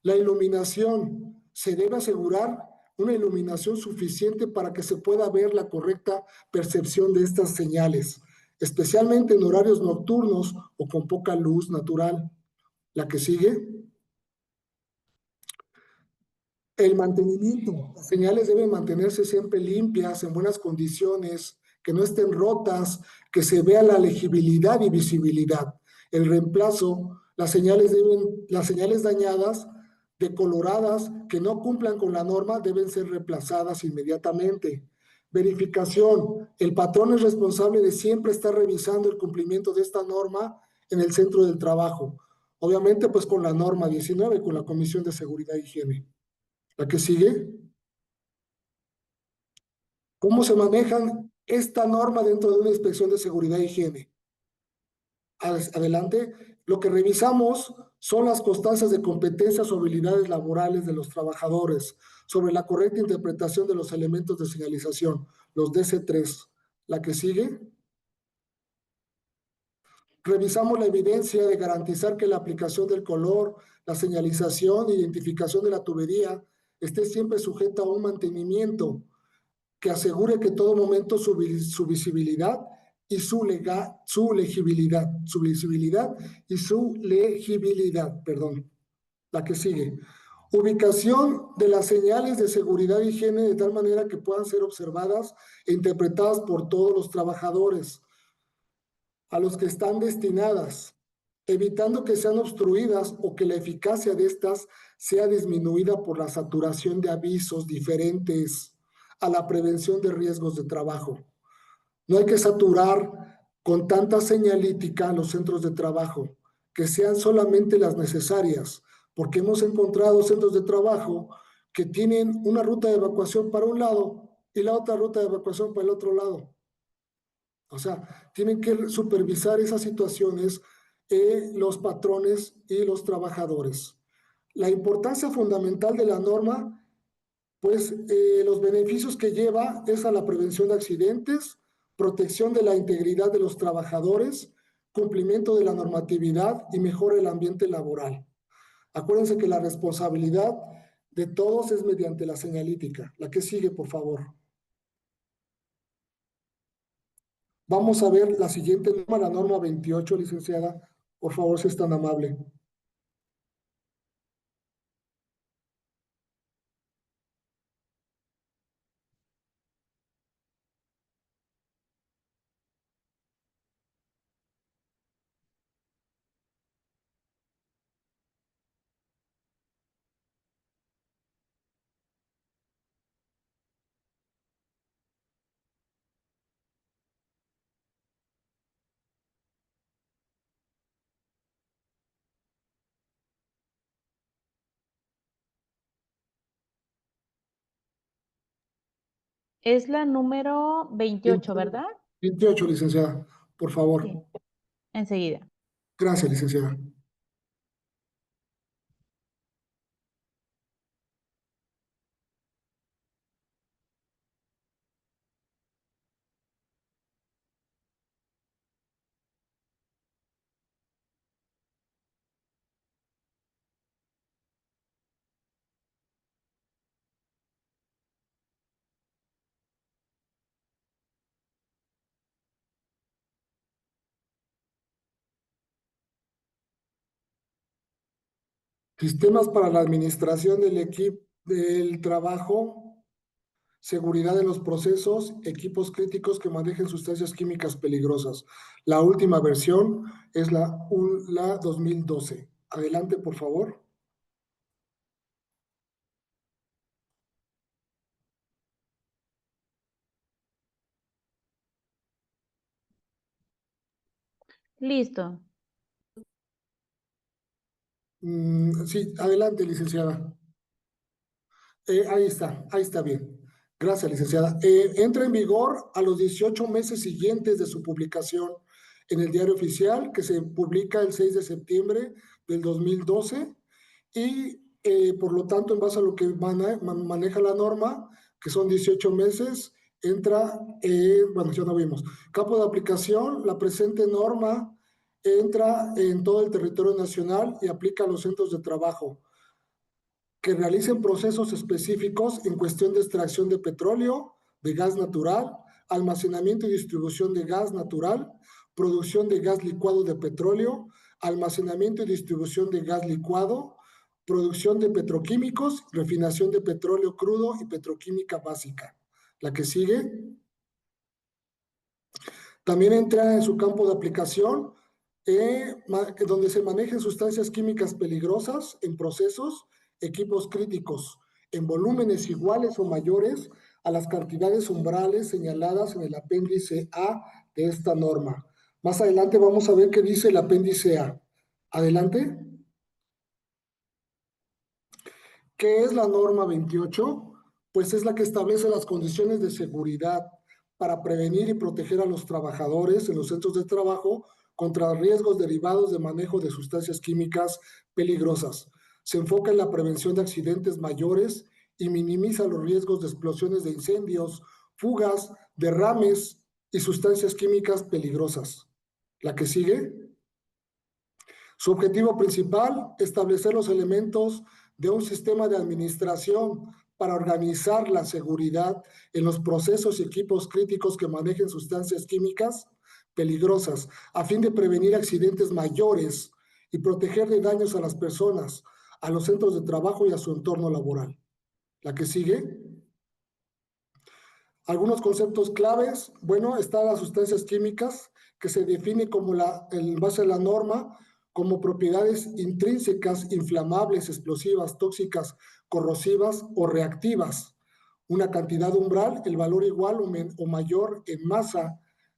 La iluminación, se debe asegurar una iluminación suficiente para que se pueda ver la correcta percepción de estas señales, especialmente en horarios nocturnos o con poca luz natural. La que sigue. El mantenimiento. Las señales deben mantenerse siempre limpias, en buenas condiciones, que no estén rotas, que se vea la legibilidad y visibilidad. El reemplazo, las señales dañadas, decoloradas, que no cumplan con la norma, deben ser reemplazadas inmediatamente. Verificación. El patrón es responsable de siempre estar revisando el cumplimiento de esta norma en el centro del trabajo. Obviamente, pues con la norma 19, con la Comisión de Seguridad e Higiene. La que sigue. ¿Cómo se manejan esta norma dentro de una inspección de seguridad e higiene? Adelante. Lo que revisamos son las constancias de competencias o habilidades laborales de los trabajadores sobre la correcta interpretación de los elementos de señalización, los DC3. La que sigue. Revisamos la evidencia de garantizar que la aplicación del color, la señalización e identificación de la tubería esté siempre sujeta a un mantenimiento que asegure que todo momento su visibilidad y su legibilidad, perdón. La que sigue. Ubicación de las señales de seguridad e higiene de tal manera que puedan ser observadas e interpretadas por todos los trabajadores a los que están destinadas, evitando que sean obstruidas o que la eficacia de estas sea disminuida por la saturación de avisos diferentes a la prevención de riesgos de trabajo. No hay que saturar con tanta señalítica los centros de trabajo, que sean solamente las necesarias, porque hemos encontrado centros de trabajo que tienen una ruta de evacuación para un lado y la otra ruta de evacuación para el otro lado. O sea, tienen que supervisar esas situaciones los patrones y los trabajadores. La importancia fundamental de la norma, pues los beneficios que lleva es a la prevención de accidentes, protección de la integridad de los trabajadores, cumplimiento de la normatividad y mejora el ambiente laboral. Acuérdense que la responsabilidad de todos es mediante la señalítica. La que sigue, por favor. Vamos a ver la siguiente norma, la norma 28, licenciada. Por favor, si es tan amable. Es la número 28, ¿verdad? 28, licenciada, por favor. Sí, enseguida. Gracias, licenciada. Sistemas para la administración del equipo del trabajo, seguridad en los procesos, equipos críticos que manejen sustancias químicas peligrosas. La última versión es la 2012. Adelante, por favor. Listo. Sí, adelante, licenciada. Ahí está bien. Gracias, licenciada. Entra en vigor a los 18 meses siguientes de su publicación en el Diario Oficial, que se publica el 6 de septiembre del 2012, y por lo tanto, en base a lo que maneja la norma, que son 18 meses, entra, bueno, ya lo vimos. Campo de aplicación, la presente norma entra en todo el territorio nacional y aplica a los centros de trabajo que realicen procesos específicos en cuestión de extracción de petróleo, de gas natural, almacenamiento y distribución de gas natural, producción de gas licuado de petróleo, almacenamiento y distribución de gas licuado, producción de petroquímicos, refinación de petróleo crudo y petroquímica básica. La que sigue. También entra en su campo de aplicación donde se manejen sustancias químicas peligrosas en procesos, equipos críticos, en volúmenes iguales o mayores a las cantidades umbrales señaladas en el apéndice A de esta norma. Más adelante vamos a ver qué dice el apéndice A. Adelante. ¿Qué es la norma 28? Pues es la que establece las condiciones de seguridad para prevenir y proteger a los trabajadores en los centros de trabajo contra riesgos derivados de manejo de sustancias químicas peligrosas. Se enfoca en la prevención de accidentes mayores y minimiza los riesgos de explosiones de incendios, fugas, derrames y sustancias químicas peligrosas. La que sigue. Su objetivo principal, establecer los elementos de un sistema de administración para organizar la seguridad en los procesos y equipos críticos que manejen sustancias químicas peligrosas, a fin de prevenir accidentes mayores y proteger de daños a las personas, a los centros de trabajo y a su entorno laboral. La que sigue. Algunos conceptos claves. Bueno, están las sustancias químicas, que se define como en base a la norma, como propiedades intrínsecas, inflamables, explosivas, tóxicas, corrosivas o reactivas. Una cantidad umbral, el valor igual o mayor en masa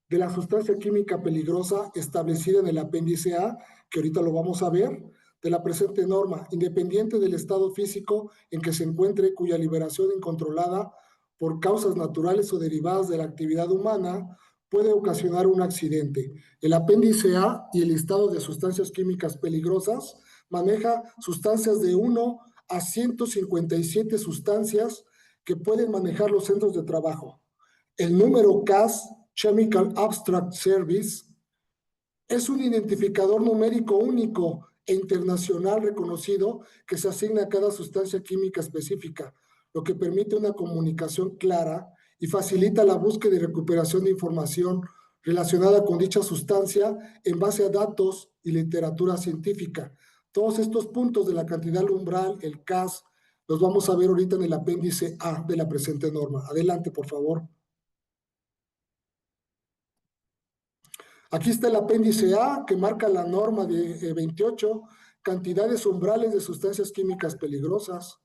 de la sustancia química peligrosa establecida en el apéndice A, que ahorita lo vamos a ver, de la presente norma, independiente del estado físico en que se encuentre, cuya liberación incontrolada por causas naturales o derivadas de la actividad humana puede ocasionar un accidente. El apéndice A y el listado de sustancias químicas peligrosas maneja sustancias de 1 a 157 sustancias que pueden manejar los centros de trabajo. El número CAS, Chemical Abstract Service, es un identificador numérico único e internacional reconocido que se asigna a cada sustancia química específica, lo que permite una comunicación clara y facilita la búsqueda y recuperación de información relacionada con dicha sustancia en base a datos y literatura científica. Todos estos puntos de la cantidad umbral, el CAS, los vamos a ver ahorita en el apéndice A de la presente norma. Adelante, por favor. Aquí está el apéndice A, que marca la norma de 28, cantidades umbrales de sustancias químicas peligrosas.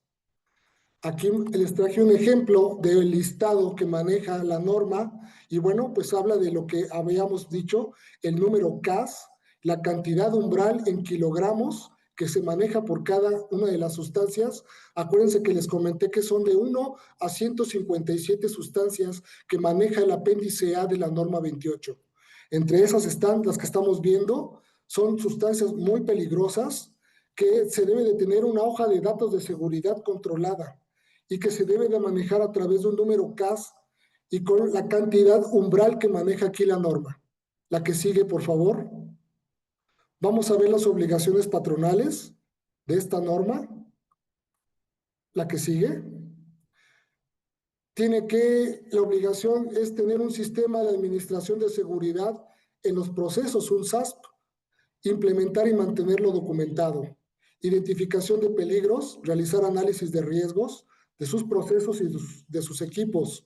Aquí les traje un ejemplo del listado que maneja la norma y bueno, pues habla de lo que habíamos dicho, el número CAS, la cantidad umbral en kilogramos que se maneja por cada una de las sustancias. Acuérdense que les comenté que son de 1 a 157 sustancias que maneja el apéndice A de la norma 28. Entre esas están las que estamos viendo, son sustancias muy peligrosas que se debe de tener una hoja de datos de seguridad controlada y que se debe de manejar a través de un número CAS y con la cantidad umbral que maneja aquí la norma. La que sigue, por favor. Vamos a ver las obligaciones patronales de esta norma. La que sigue. La obligación es tener un sistema de administración de seguridad en los procesos, un SASP, implementar y mantenerlo documentado identificación de peligros, realizar análisis de riesgos de sus procesos y de sus equipos,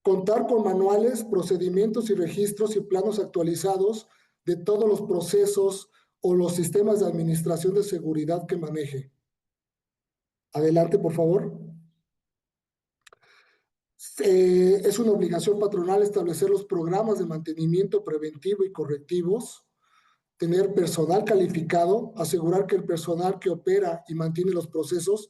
contar con manuales, procedimientos y registros y planos actualizados de todos los procesos o los sistemas de administración de seguridad que maneje. Adelante, por favor. Es una obligación patronal establecer los programas de mantenimiento preventivo y correctivos, tener personal calificado, asegurar que el personal que opera y mantiene los procesos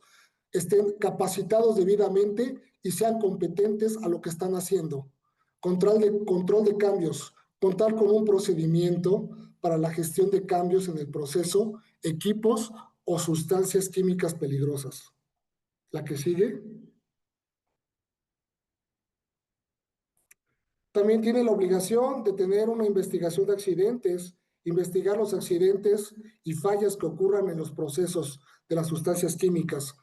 estén capacitados debidamente y sean competentes a lo que están haciendo. Control de cambios, contar con un procedimiento para la gestión de cambios en el proceso, equipos o sustancias químicas peligrosas. La que sigue. También tiene la obligación de tener una investigación de accidentes, investigar los accidentes y fallas que ocurran en los procesos de las sustancias químicas.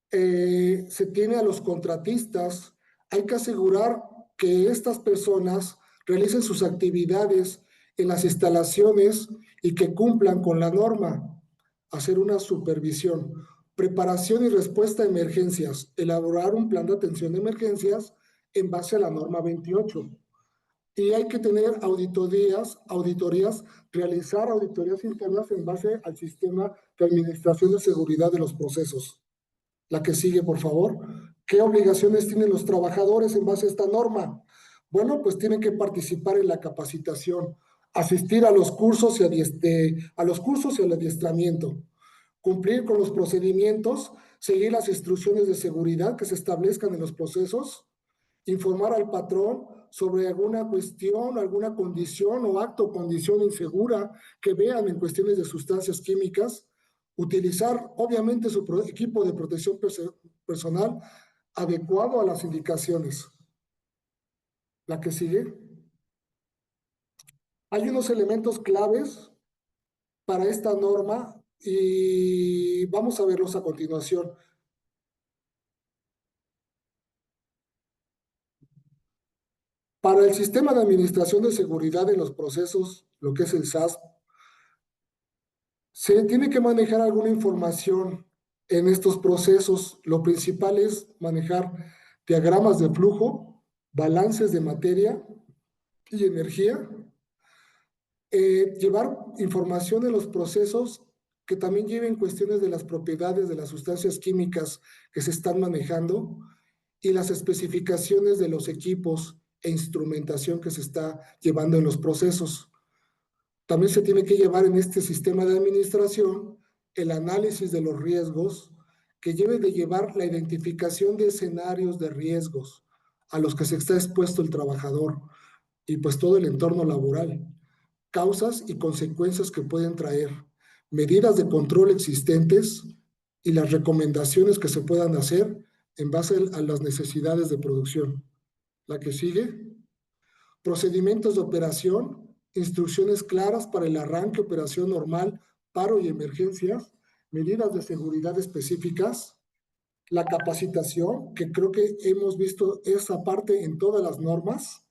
Se tiene a los contratistas, hay que asegurar que estas personas realicen sus actividades en las instalaciones y que cumplan con la norma, hacer una supervisión, preparación y respuesta a emergencias, elaborar un plan de atención de emergencias en base a la norma 28. Y hay que tener auditorías, realizar auditorías internas en base al sistema de administración de seguridad de los procesos. La que sigue, por favor. ¿Qué obligaciones tienen los trabajadores en base a esta norma? Bueno, pues tienen que participar en la capacitación, asistir a los cursos y al adiestramiento, cumplir con los procedimientos, seguir las instrucciones de seguridad que se establezcan en los procesos, informar al patrón sobre alguna cuestión, alguna condición o acto o condición insegura que vean en cuestiones de sustancias químicas, utilizar obviamente su equipo de protección personal adecuado a las indicaciones. La que sigue. Hay unos elementos claves para esta norma y vamos a verlos a continuación. Para el sistema de administración de seguridad en los procesos, lo que es el SAS, se tiene que manejar alguna información en estos procesos. Lo principal es manejar diagramas de flujo, balances de materia y energía, llevar información de los procesos que también lleven cuestiones de las propiedades de las sustancias químicas que se están manejando y las especificaciones de los equipos e instrumentación que se está llevando en los procesos. También se tiene que llevar en este sistema de administración el análisis de los riesgos, que debe de llevar la identificación de escenarios de riesgos a los que se está expuesto el trabajador y pues todo el entorno laboral, causas y consecuencias que pueden traer, medidas de control existentes y las recomendaciones que se puedan hacer en base a las necesidades de producción. La que sigue. Procedimientos de operación, instrucciones claras para el arranque, operación normal, paro y emergencias, medidas de seguridad específicas, la capacitación, que creo que hemos visto esa parte en todas las normas,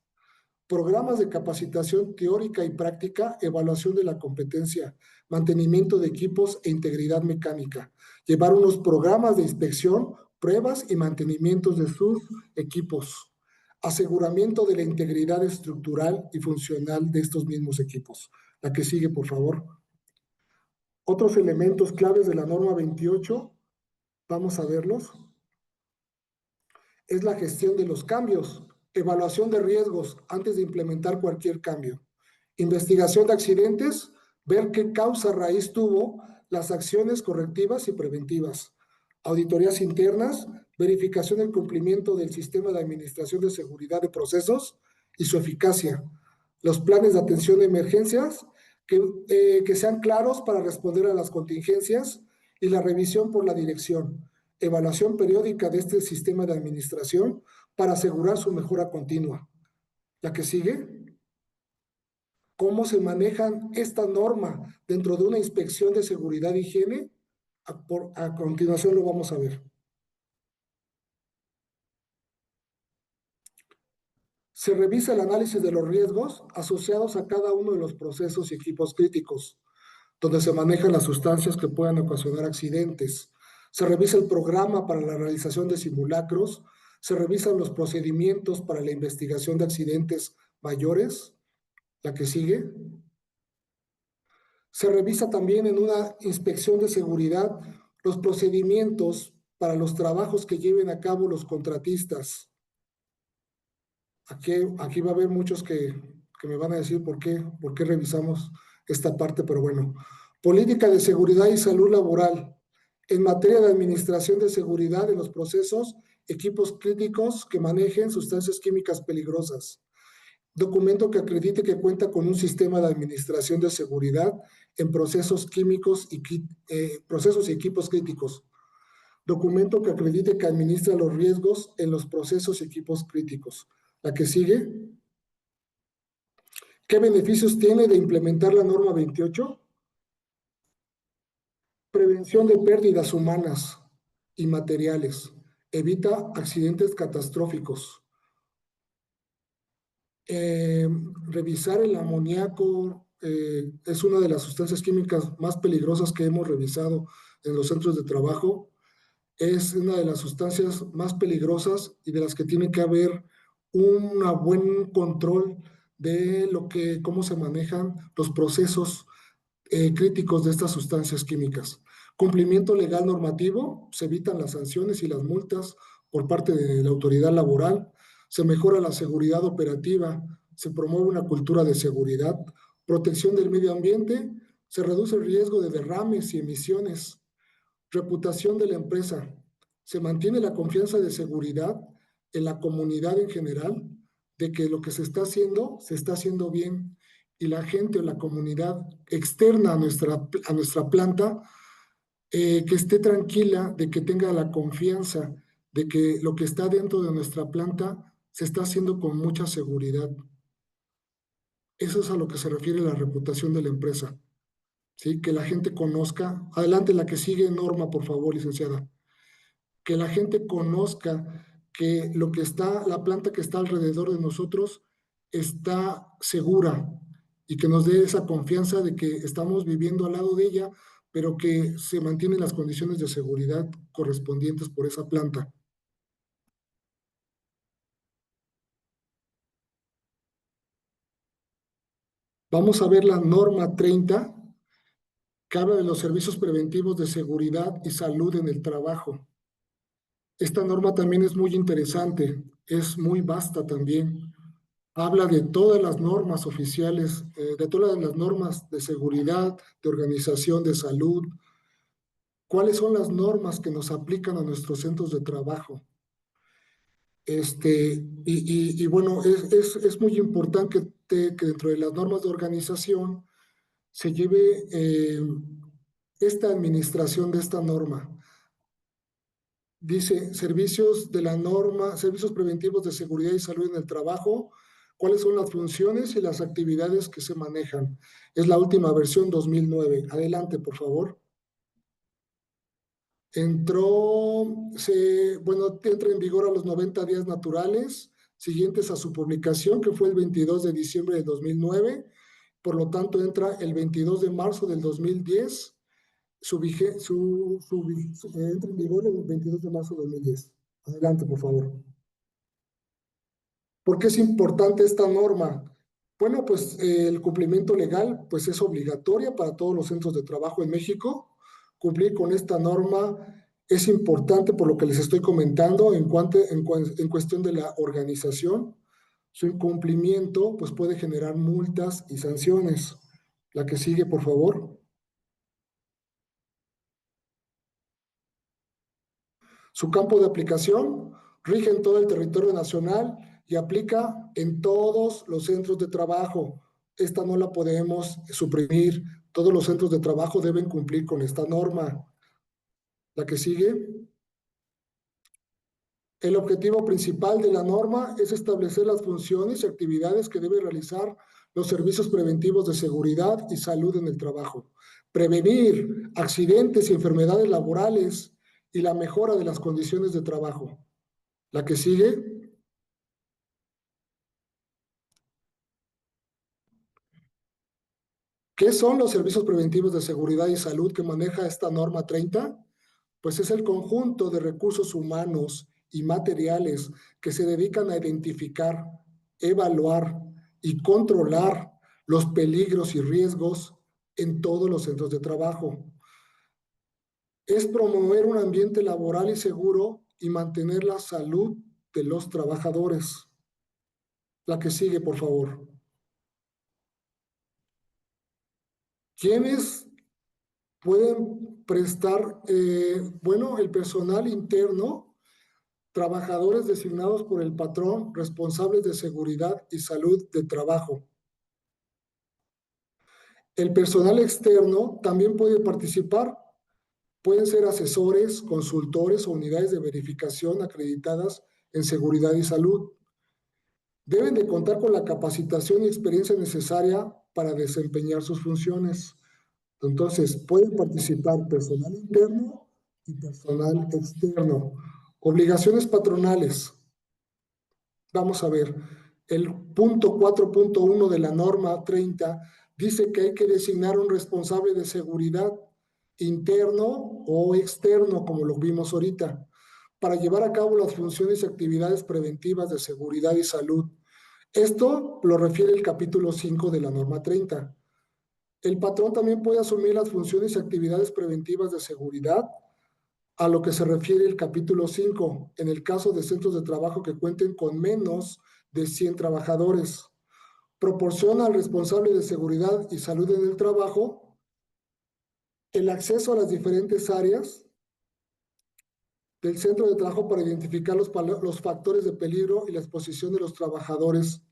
programas de capacitación teórica y práctica, evaluación de la competencia, mantenimiento de equipos e integridad mecánica, llevar unos programas de inspección, pruebas y mantenimientos de sus equipos, aseguramiento de la integridad estructural y funcional de estos mismos equipos. La que sigue, por favor. Otros elementos claves de la norma 28, vamos a verlos, es la gestión de los cambios, evaluación de riesgos antes de implementar cualquier cambio, investigación de accidentes, ver qué causa raíz tuvo las acciones correctivas y preventivas, auditorías internas, verificación del cumplimiento del sistema de administración de seguridad de procesos y su eficacia, los planes de atención de emergencias que sean claros para responder a las contingencias y la revisión por la dirección, evaluación periódica de este sistema de administración para asegurar su mejora continua. La que sigue. ¿Cómo se manejan esta norma dentro de una inspección de seguridad e higiene? A continuación lo vamos a ver. Se revisa el análisis de los riesgos asociados a cada uno de los procesos y equipos críticos. donde se manejan las sustancias que puedan ocasionar accidentes. Se revisa el programa para la realización de simulacros, se revisan los procedimientos para la investigación de accidentes mayores, la que sigue. Se revisa también en una inspección de seguridad los procedimientos para los trabajos que lleven a cabo los contratistas. Aquí va a haber muchos que me van a decir por qué revisamos esta parte, pero bueno. Política de seguridad y salud laboral. En materia de administración de seguridad de los procesos, equipos críticos que manejen sustancias químicas peligrosas. Documento que acredite que cuenta con un sistema de administración de seguridad en procesos químicos y procesos y equipos críticos. Documento que acredite que administra los riesgos en los procesos y equipos críticos. La que sigue. ¿Qué beneficios tiene de implementar la norma 28? Prevención de pérdidas humanas y materiales. Evita accidentes catastróficos. Revisar el amoníaco es una de las sustancias químicas más peligrosas que hemos revisado en los centros de trabajo. Es una de las sustancias más peligrosas y de las que tiene que haber un buen control de cómo se manejan los procesos críticos de estas sustancias químicas. Cumplimiento legal normativo, se evitan las sanciones y las multas por parte de la autoridad laboral, se mejora la seguridad operativa, se promueve una cultura de seguridad, protección del medio ambiente, se reduce el riesgo de derrames y emisiones, reputación de la empresa, se mantiene la confianza de seguridad en la comunidad en general, de que lo que se está haciendo bien, y la gente o la comunidad externa a nuestra planta, que esté tranquila, de que tenga la confianza de que lo que está dentro de nuestra planta se está haciendo con mucha seguridad. Eso es a lo que se refiere la reputación de la empresa, ¿sí? Que la gente conozca. Adelante, la que sigue, Norma, por favor, licenciada. Que la gente conozca que la planta que está alrededor de nosotros está segura y que nos dé esa confianza de que estamos viviendo al lado de ella, pero que se mantienen las condiciones de seguridad correspondientes por esa planta. Vamos a ver la norma 30, que habla de los servicios preventivos de seguridad y salud en el trabajo. Esta norma también es muy interesante, es muy vasta también. Habla de todas las normas oficiales, de todas las normas de seguridad, de organización, de salud. ¿Cuáles son las normas que nos aplican a nuestros centros de trabajo? Y bueno, es muy importante que dentro de las normas de organización se lleve esta administración de esta norma. Dice, servicios de la norma, servicios preventivos de seguridad y salud en el trabajo, cuáles son las funciones y las actividades que se manejan. Es la última versión 2009. Adelante, por favor. Entra en vigor a los 90 días naturales siguientes a su publicación, que fue el 22 de diciembre de 2009. Por lo tanto, entra el 22 de marzo del 2010. Entra en vigor el 22 de marzo de 2010. Adelante, por favor. ¿Por qué es importante esta norma? Bueno, pues el cumplimiento legal pues es obligatoria para todos los centros de trabajo en México. Cumplir con esta norma es importante por lo que les estoy comentando en cuestión de la organización. Su incumplimiento pues puede generar multas y sanciones. La que sigue, por favor. Su campo de aplicación rige en todo el territorio nacional y aplica en todos los centros de trabajo. Esta no la podemos suprimir. Todos los centros de trabajo deben cumplir con esta norma. La que sigue. El objetivo principal de la norma es establecer las funciones y actividades que deben realizar los servicios preventivos de seguridad y salud en el trabajo. Prevenir accidentes y enfermedades laborales y la mejora de las condiciones de trabajo. La que sigue. ¿Qué son los servicios preventivos de seguridad y salud que maneja esta norma 30? Pues es el conjunto de recursos humanos y materiales que se dedican a identificar, evaluar y controlar los peligros y riesgos en todos los centros de trabajo. Es promover un ambiente laboral y seguro y mantener la salud de los trabajadores. La que sigue, por favor. ¿Quiénes pueden prestar? Bueno, el personal interno, trabajadores designados por el patrón, responsables de seguridad y salud de trabajo. El personal externo también puede participar. Pueden ser asesores, consultores o unidades de verificación acreditadas en seguridad y salud. Deben de contar con la capacitación y experiencia necesaria para desempeñar sus funciones. Entonces, pueden participar personal interno y personal externo. Obligaciones patronales. Vamos a ver, el punto 4.1 de la norma 30 dice que hay que designar un responsable de seguridad interno o externo, como lo vimos ahorita, para llevar a cabo las funciones y actividades preventivas de seguridad y salud. Esto lo refiere el capítulo 5 de la norma 30. El patrón también puede asumir las funciones y actividades preventivas de seguridad a lo que se refiere el capítulo 5, en el caso de centros de trabajo que cuenten con menos de 100 trabajadores. Proporciona al responsable de seguridad y salud en el trabajo el acceso a las diferentes áreas del centro de trabajo para identificar los factores de peligro y la exposición de los trabajadores.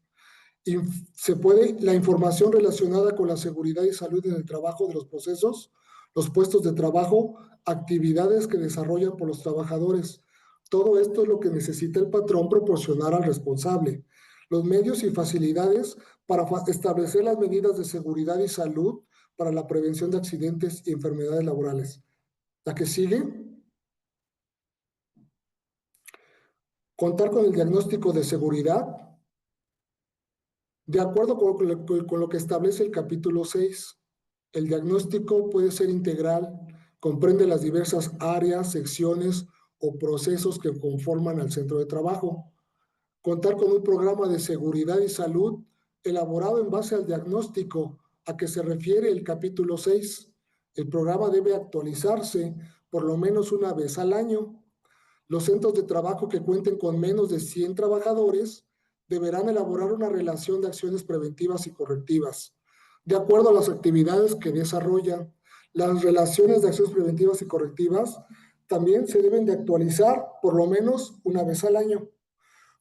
La información relacionada con la seguridad y salud en el trabajo de los procesos, los puestos de trabajo, actividades que desarrollan por los trabajadores. Todo esto es lo que necesita el patrón proporcionar al responsable. Los medios y facilidades para establecer las medidas de seguridad y salud para la prevención de accidentes y enfermedades laborales. La que sigue. Contar con el diagnóstico de seguridad. De acuerdo con lo que establece el capítulo 6, el diagnóstico puede ser integral, comprende las diversas áreas, secciones o procesos que conforman al centro de trabajo. Contar con un programa de seguridad y salud elaborado en base al diagnóstico a que se refiere el capítulo 6. El programa debe actualizarse por lo menos una vez al año. Los centros de trabajo que cuenten con menos de 100 trabajadores deberán elaborar una relación de acciones preventivas y correctivas, de acuerdo a las actividades que desarrollan. Las relaciones de acciones preventivas y correctivas también se deben de actualizar por lo menos una vez al año.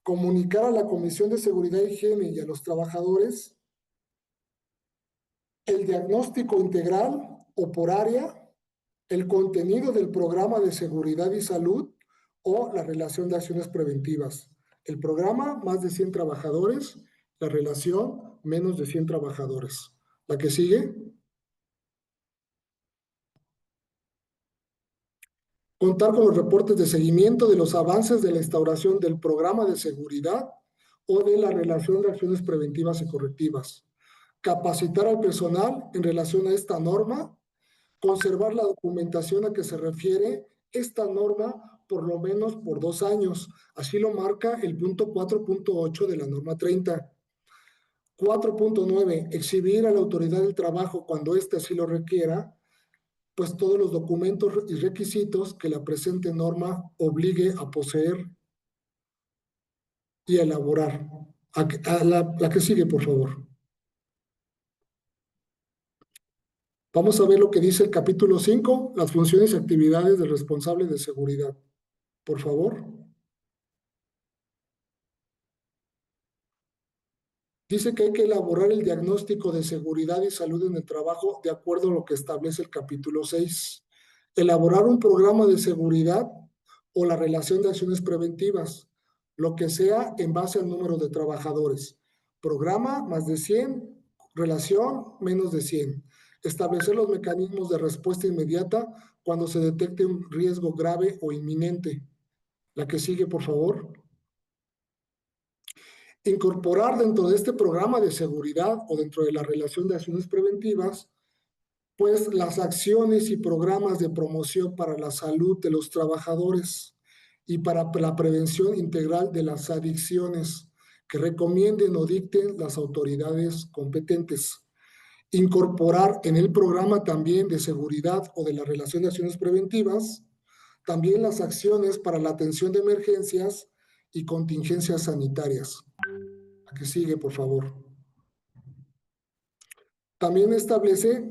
Comunicar a la Comisión de Seguridad e Higiene y a los trabajadores el diagnóstico integral o por área, el contenido del programa de seguridad y salud o la relación de acciones preventivas. El programa, más de 100 trabajadores, la relación, menos de 100 trabajadores. La que sigue. Contar con los reportes de seguimiento de los avances de la instauración del programa de seguridad o de la relación de acciones preventivas y correctivas. Capacitar al personal en relación a esta norma. Conservar la documentación a que se refiere esta norma por lo menos por 2 años. Así lo marca el punto 4.8 de la norma 30. 4.9. Exhibir a la autoridad del trabajo cuando éste así lo requiera, pues todos los documentos y requisitos que la presente norma obligue a poseer y a elaborar. La que sigue, por favor. Vamos a ver lo que dice el capítulo 5, las funciones y actividades del responsable de seguridad. Por favor. Dice que hay que elaborar el diagnóstico de seguridad y salud en el trabajo de acuerdo a lo que establece el capítulo 6. Elaborar un programa de seguridad o la relación de acciones preventivas, lo que sea en base al número de trabajadores. Programa más de 100, relación menos de 100. Establecer los mecanismos de respuesta inmediata cuando se detecte un riesgo grave o inminente. La que sigue, por favor. Incorporar dentro de este programa de seguridad o dentro de la relación de acciones preventivas pues las acciones y programas de promoción para la salud de los trabajadores y para la prevención integral de las adicciones que recomienden o dicten las autoridades competentes. Incorporar en el programa también de seguridad o de la relación de acciones preventivas, también las acciones para la atención de emergencias y contingencias sanitarias. La que sigue, por favor. También establecer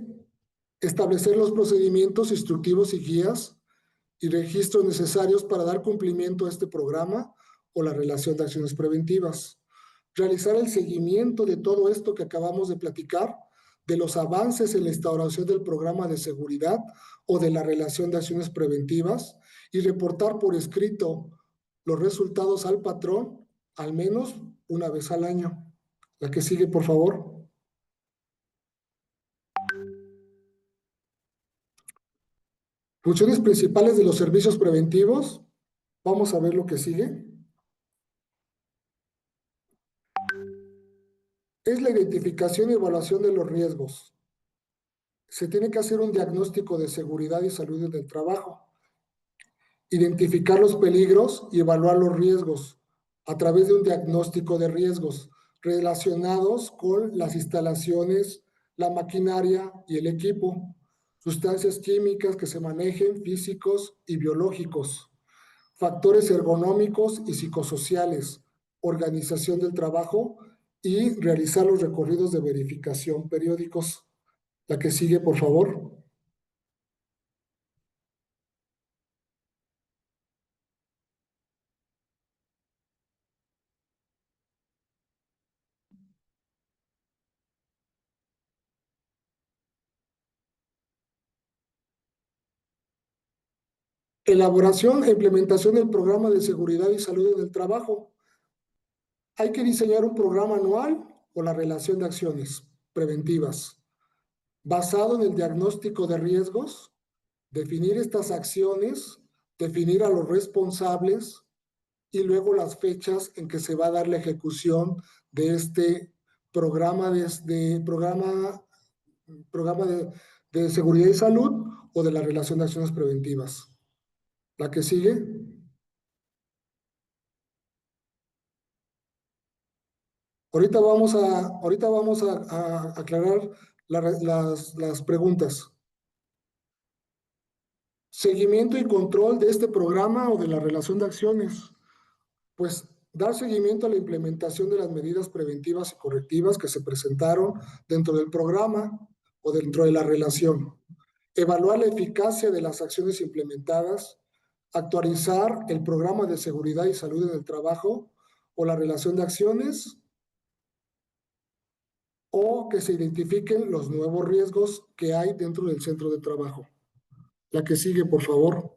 los procedimientos instructivos y guías y registros necesarios para dar cumplimiento a este programa o la relación de acciones preventivas. Realizar el seguimiento de todo esto que acabamos de platicar, de los avances en la instauración del programa de seguridad o de la relación de acciones preventivas y reportar por escrito los resultados al patrón al menos una vez al año. La que sigue, por favor. Funciones principales de los servicios preventivos. Vamos a ver lo que sigue. Es la identificación y evaluación de los riesgos. Se tiene que hacer un diagnóstico de seguridad y salud en el trabajo. Identificar los peligros y evaluar los riesgos a través de un diagnóstico de riesgos relacionados con las instalaciones, la maquinaria y el equipo, sustancias químicas que se manejen, físicos y biológicos, factores ergonómicos y psicosociales, organización del trabajo y realizar los recorridos de verificación periódicos. La que sigue, por favor. Elaboración e implementación del programa de seguridad y salud en el trabajo. Hay que diseñar un programa anual o la relación de acciones preventivas basado en el diagnóstico de riesgos, definir estas acciones, definir a los responsables y luego las fechas en que se va a dar la ejecución de este programa de seguridad y salud o de la relación de acciones preventivas. La que sigue. Ahorita vamos a aclarar las preguntas. Seguimiento y control de este programa o de la relación de acciones. Pues dar seguimiento a la implementación de las medidas preventivas y correctivas que se presentaron dentro del programa o dentro de la relación. Evaluar la eficacia de las acciones implementadas. Actualizar el programa de seguridad y salud en el trabajo o la relación de acciones. O que se identifiquen los nuevos riesgos que hay dentro del centro de trabajo. La que sigue, por favor.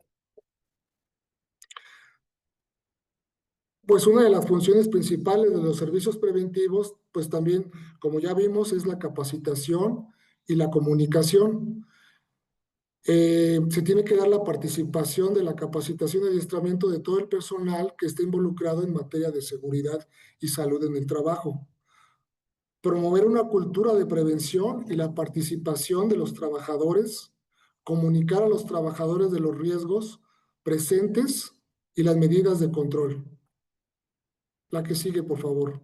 Pues una de las funciones principales de los servicios preventivos, pues también, como ya vimos, es la capacitación y la comunicación. Se tiene que dar la participación de la capacitación y adiestramiento de todo el personal que esté involucrado en materia de seguridad y salud en el trabajo. Promover una cultura de prevención y la participación de los trabajadores, comunicar a los trabajadores de los riesgos presentes y las medidas de control. La que sigue, por favor.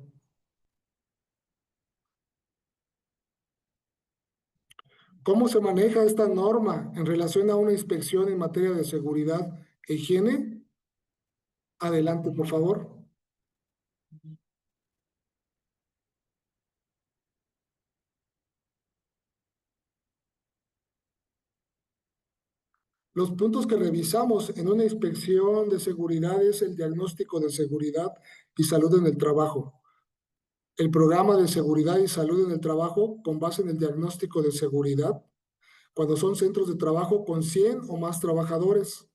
¿Cómo se maneja esta norma en relación a una inspección en materia de seguridad e higiene? Adelante, por favor. Los puntos que revisamos en una inspección de seguridad es el diagnóstico de seguridad y salud en el trabajo. El programa de seguridad y salud en el trabajo con base en el diagnóstico de seguridad, cuando son centros de trabajo con 100 o más trabajadores.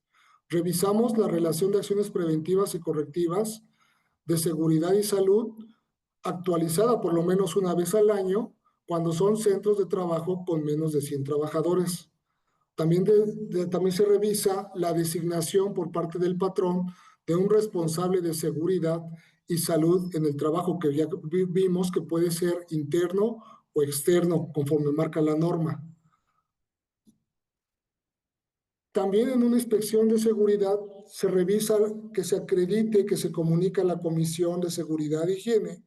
Revisamos la relación de acciones preventivas y correctivas de seguridad y salud actualizada por lo menos una vez al año cuando son centros de trabajo con menos de 100 trabajadores. También se revisa la designación por parte del patrón de un responsable de seguridad y salud en el trabajo, que ya vimos que puede ser interno o externo, conforme marca la norma. También en una inspección de seguridad se revisa que se acredite que se comunica a la Comisión de Seguridad e Higiene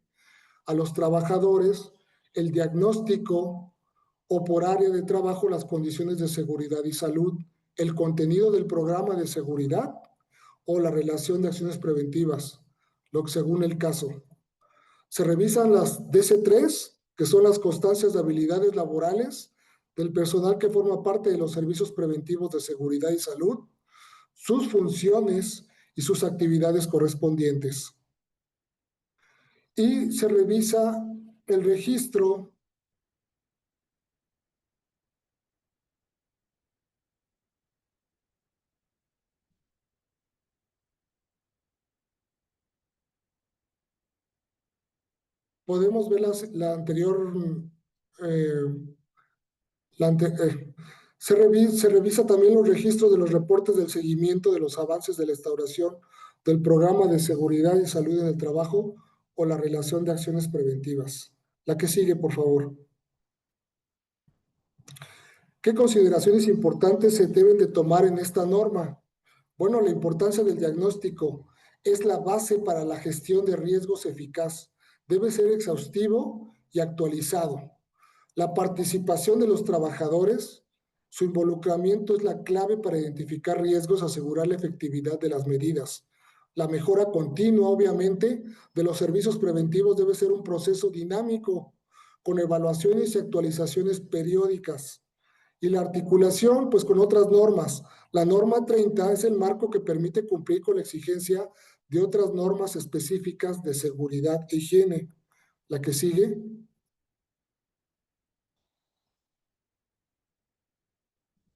a los trabajadores el diagnóstico o por área de trabajo las condiciones de seguridad y salud, el contenido del programa de seguridad o la relación de acciones preventivas, lo que según el caso. Se revisan las DC3, que son las constancias de habilidades laborales del personal que forma parte de los servicios preventivos de seguridad y salud, sus funciones y sus actividades correspondientes. Y se revisa el registro podemos ver la anterior, se revisa también los registros de los reportes del seguimiento de los avances de la instauración del programa de seguridad y salud en el trabajo o la relación de acciones preventivas. La que sigue, por favor. ¿Qué consideraciones importantes se deben de tomar en esta norma? Bueno, la importancia del diagnóstico es la base para la gestión de riesgos eficaz. Debe ser exhaustivo y actualizado. La participación de los trabajadores, su involucramiento es la clave para identificar riesgos, asegurar la efectividad de las medidas. La mejora continua, obviamente, de los servicios preventivos debe ser un proceso dinámico, con evaluaciones y actualizaciones periódicas. Y la articulación, pues con otras normas. La norma 30 es el marco que permite cumplir con la exigencia de otras normas específicas de seguridad e higiene. La que sigue.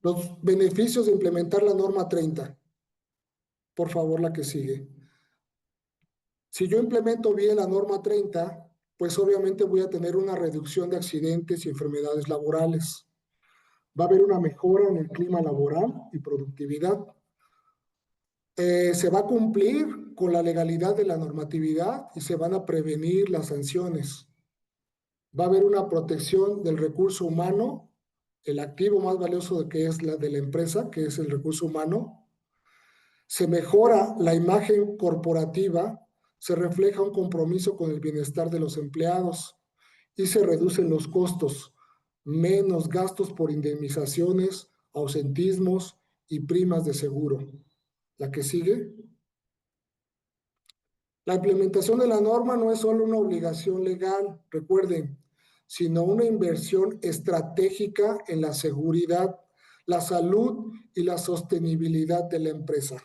Los beneficios de implementar la norma 30. Por favor, la que sigue. Si yo implemento bien la norma 30, pues obviamente voy a tener una reducción de accidentes y enfermedades laborales. Va a haber una mejora en el clima laboral y productividad. Se va a cumplir con la legalidad de la normatividad y se van a prevenir las sanciones. Va a haber una protección del recurso humano, el activo más valioso que es la de la empresa, que es el recurso humano. Se mejora la imagen corporativa, se refleja un compromiso con el bienestar de los empleados y se reducen los costos, menos gastos por indemnizaciones, ausentismos y primas de seguro. La que sigue. La implementación de la norma no es solo una obligación legal, recuerden, sino una inversión estratégica en la seguridad, la salud y la sostenibilidad de la empresa.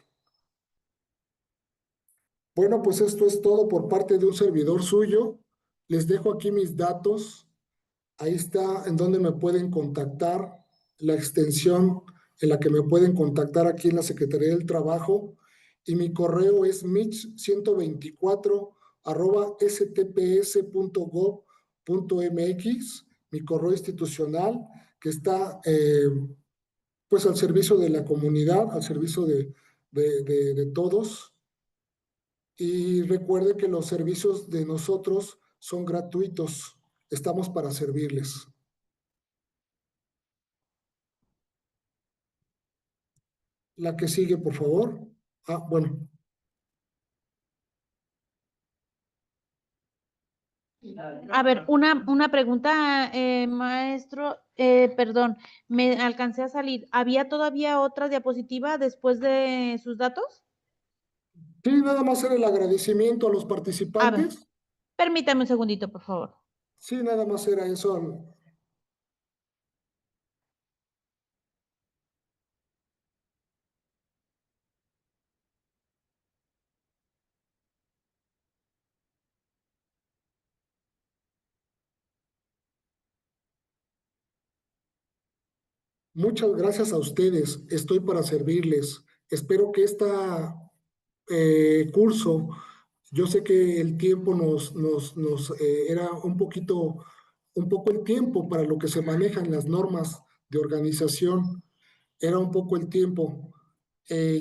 Bueno, pues esto es todo por parte de un servidor suyo. Les dejo aquí mis datos. Ahí está en donde me pueden contactar, la extensión en la que me pueden contactar aquí en la Secretaría del Trabajo. Y mi correo es mich124@stps.gov.mx, mi correo institucional que está pues al servicio de la comunidad, al servicio de todos. Y recuerde que los servicios de nosotros son gratuitos. Estamos para servirles. La que sigue, por favor. Bueno. A ver, una pregunta, maestro, perdón, me alcancé a salir. ¿Había todavía otra diapositiva después de sus datos? Sí, nada más era el agradecimiento a los A ver, participantes. permítame un segundito, por favor. Sí, nada más era eso. Muchas gracias a ustedes. Estoy para servirles. Espero que este curso, yo sé que el tiempo nos era un poco el tiempo para lo que se manejan las normas de organización. Era un poco el tiempo.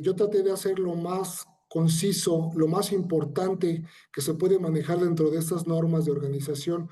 Yo traté de hacer lo más conciso, lo más importante que se puede manejar dentro de estas normas de organización.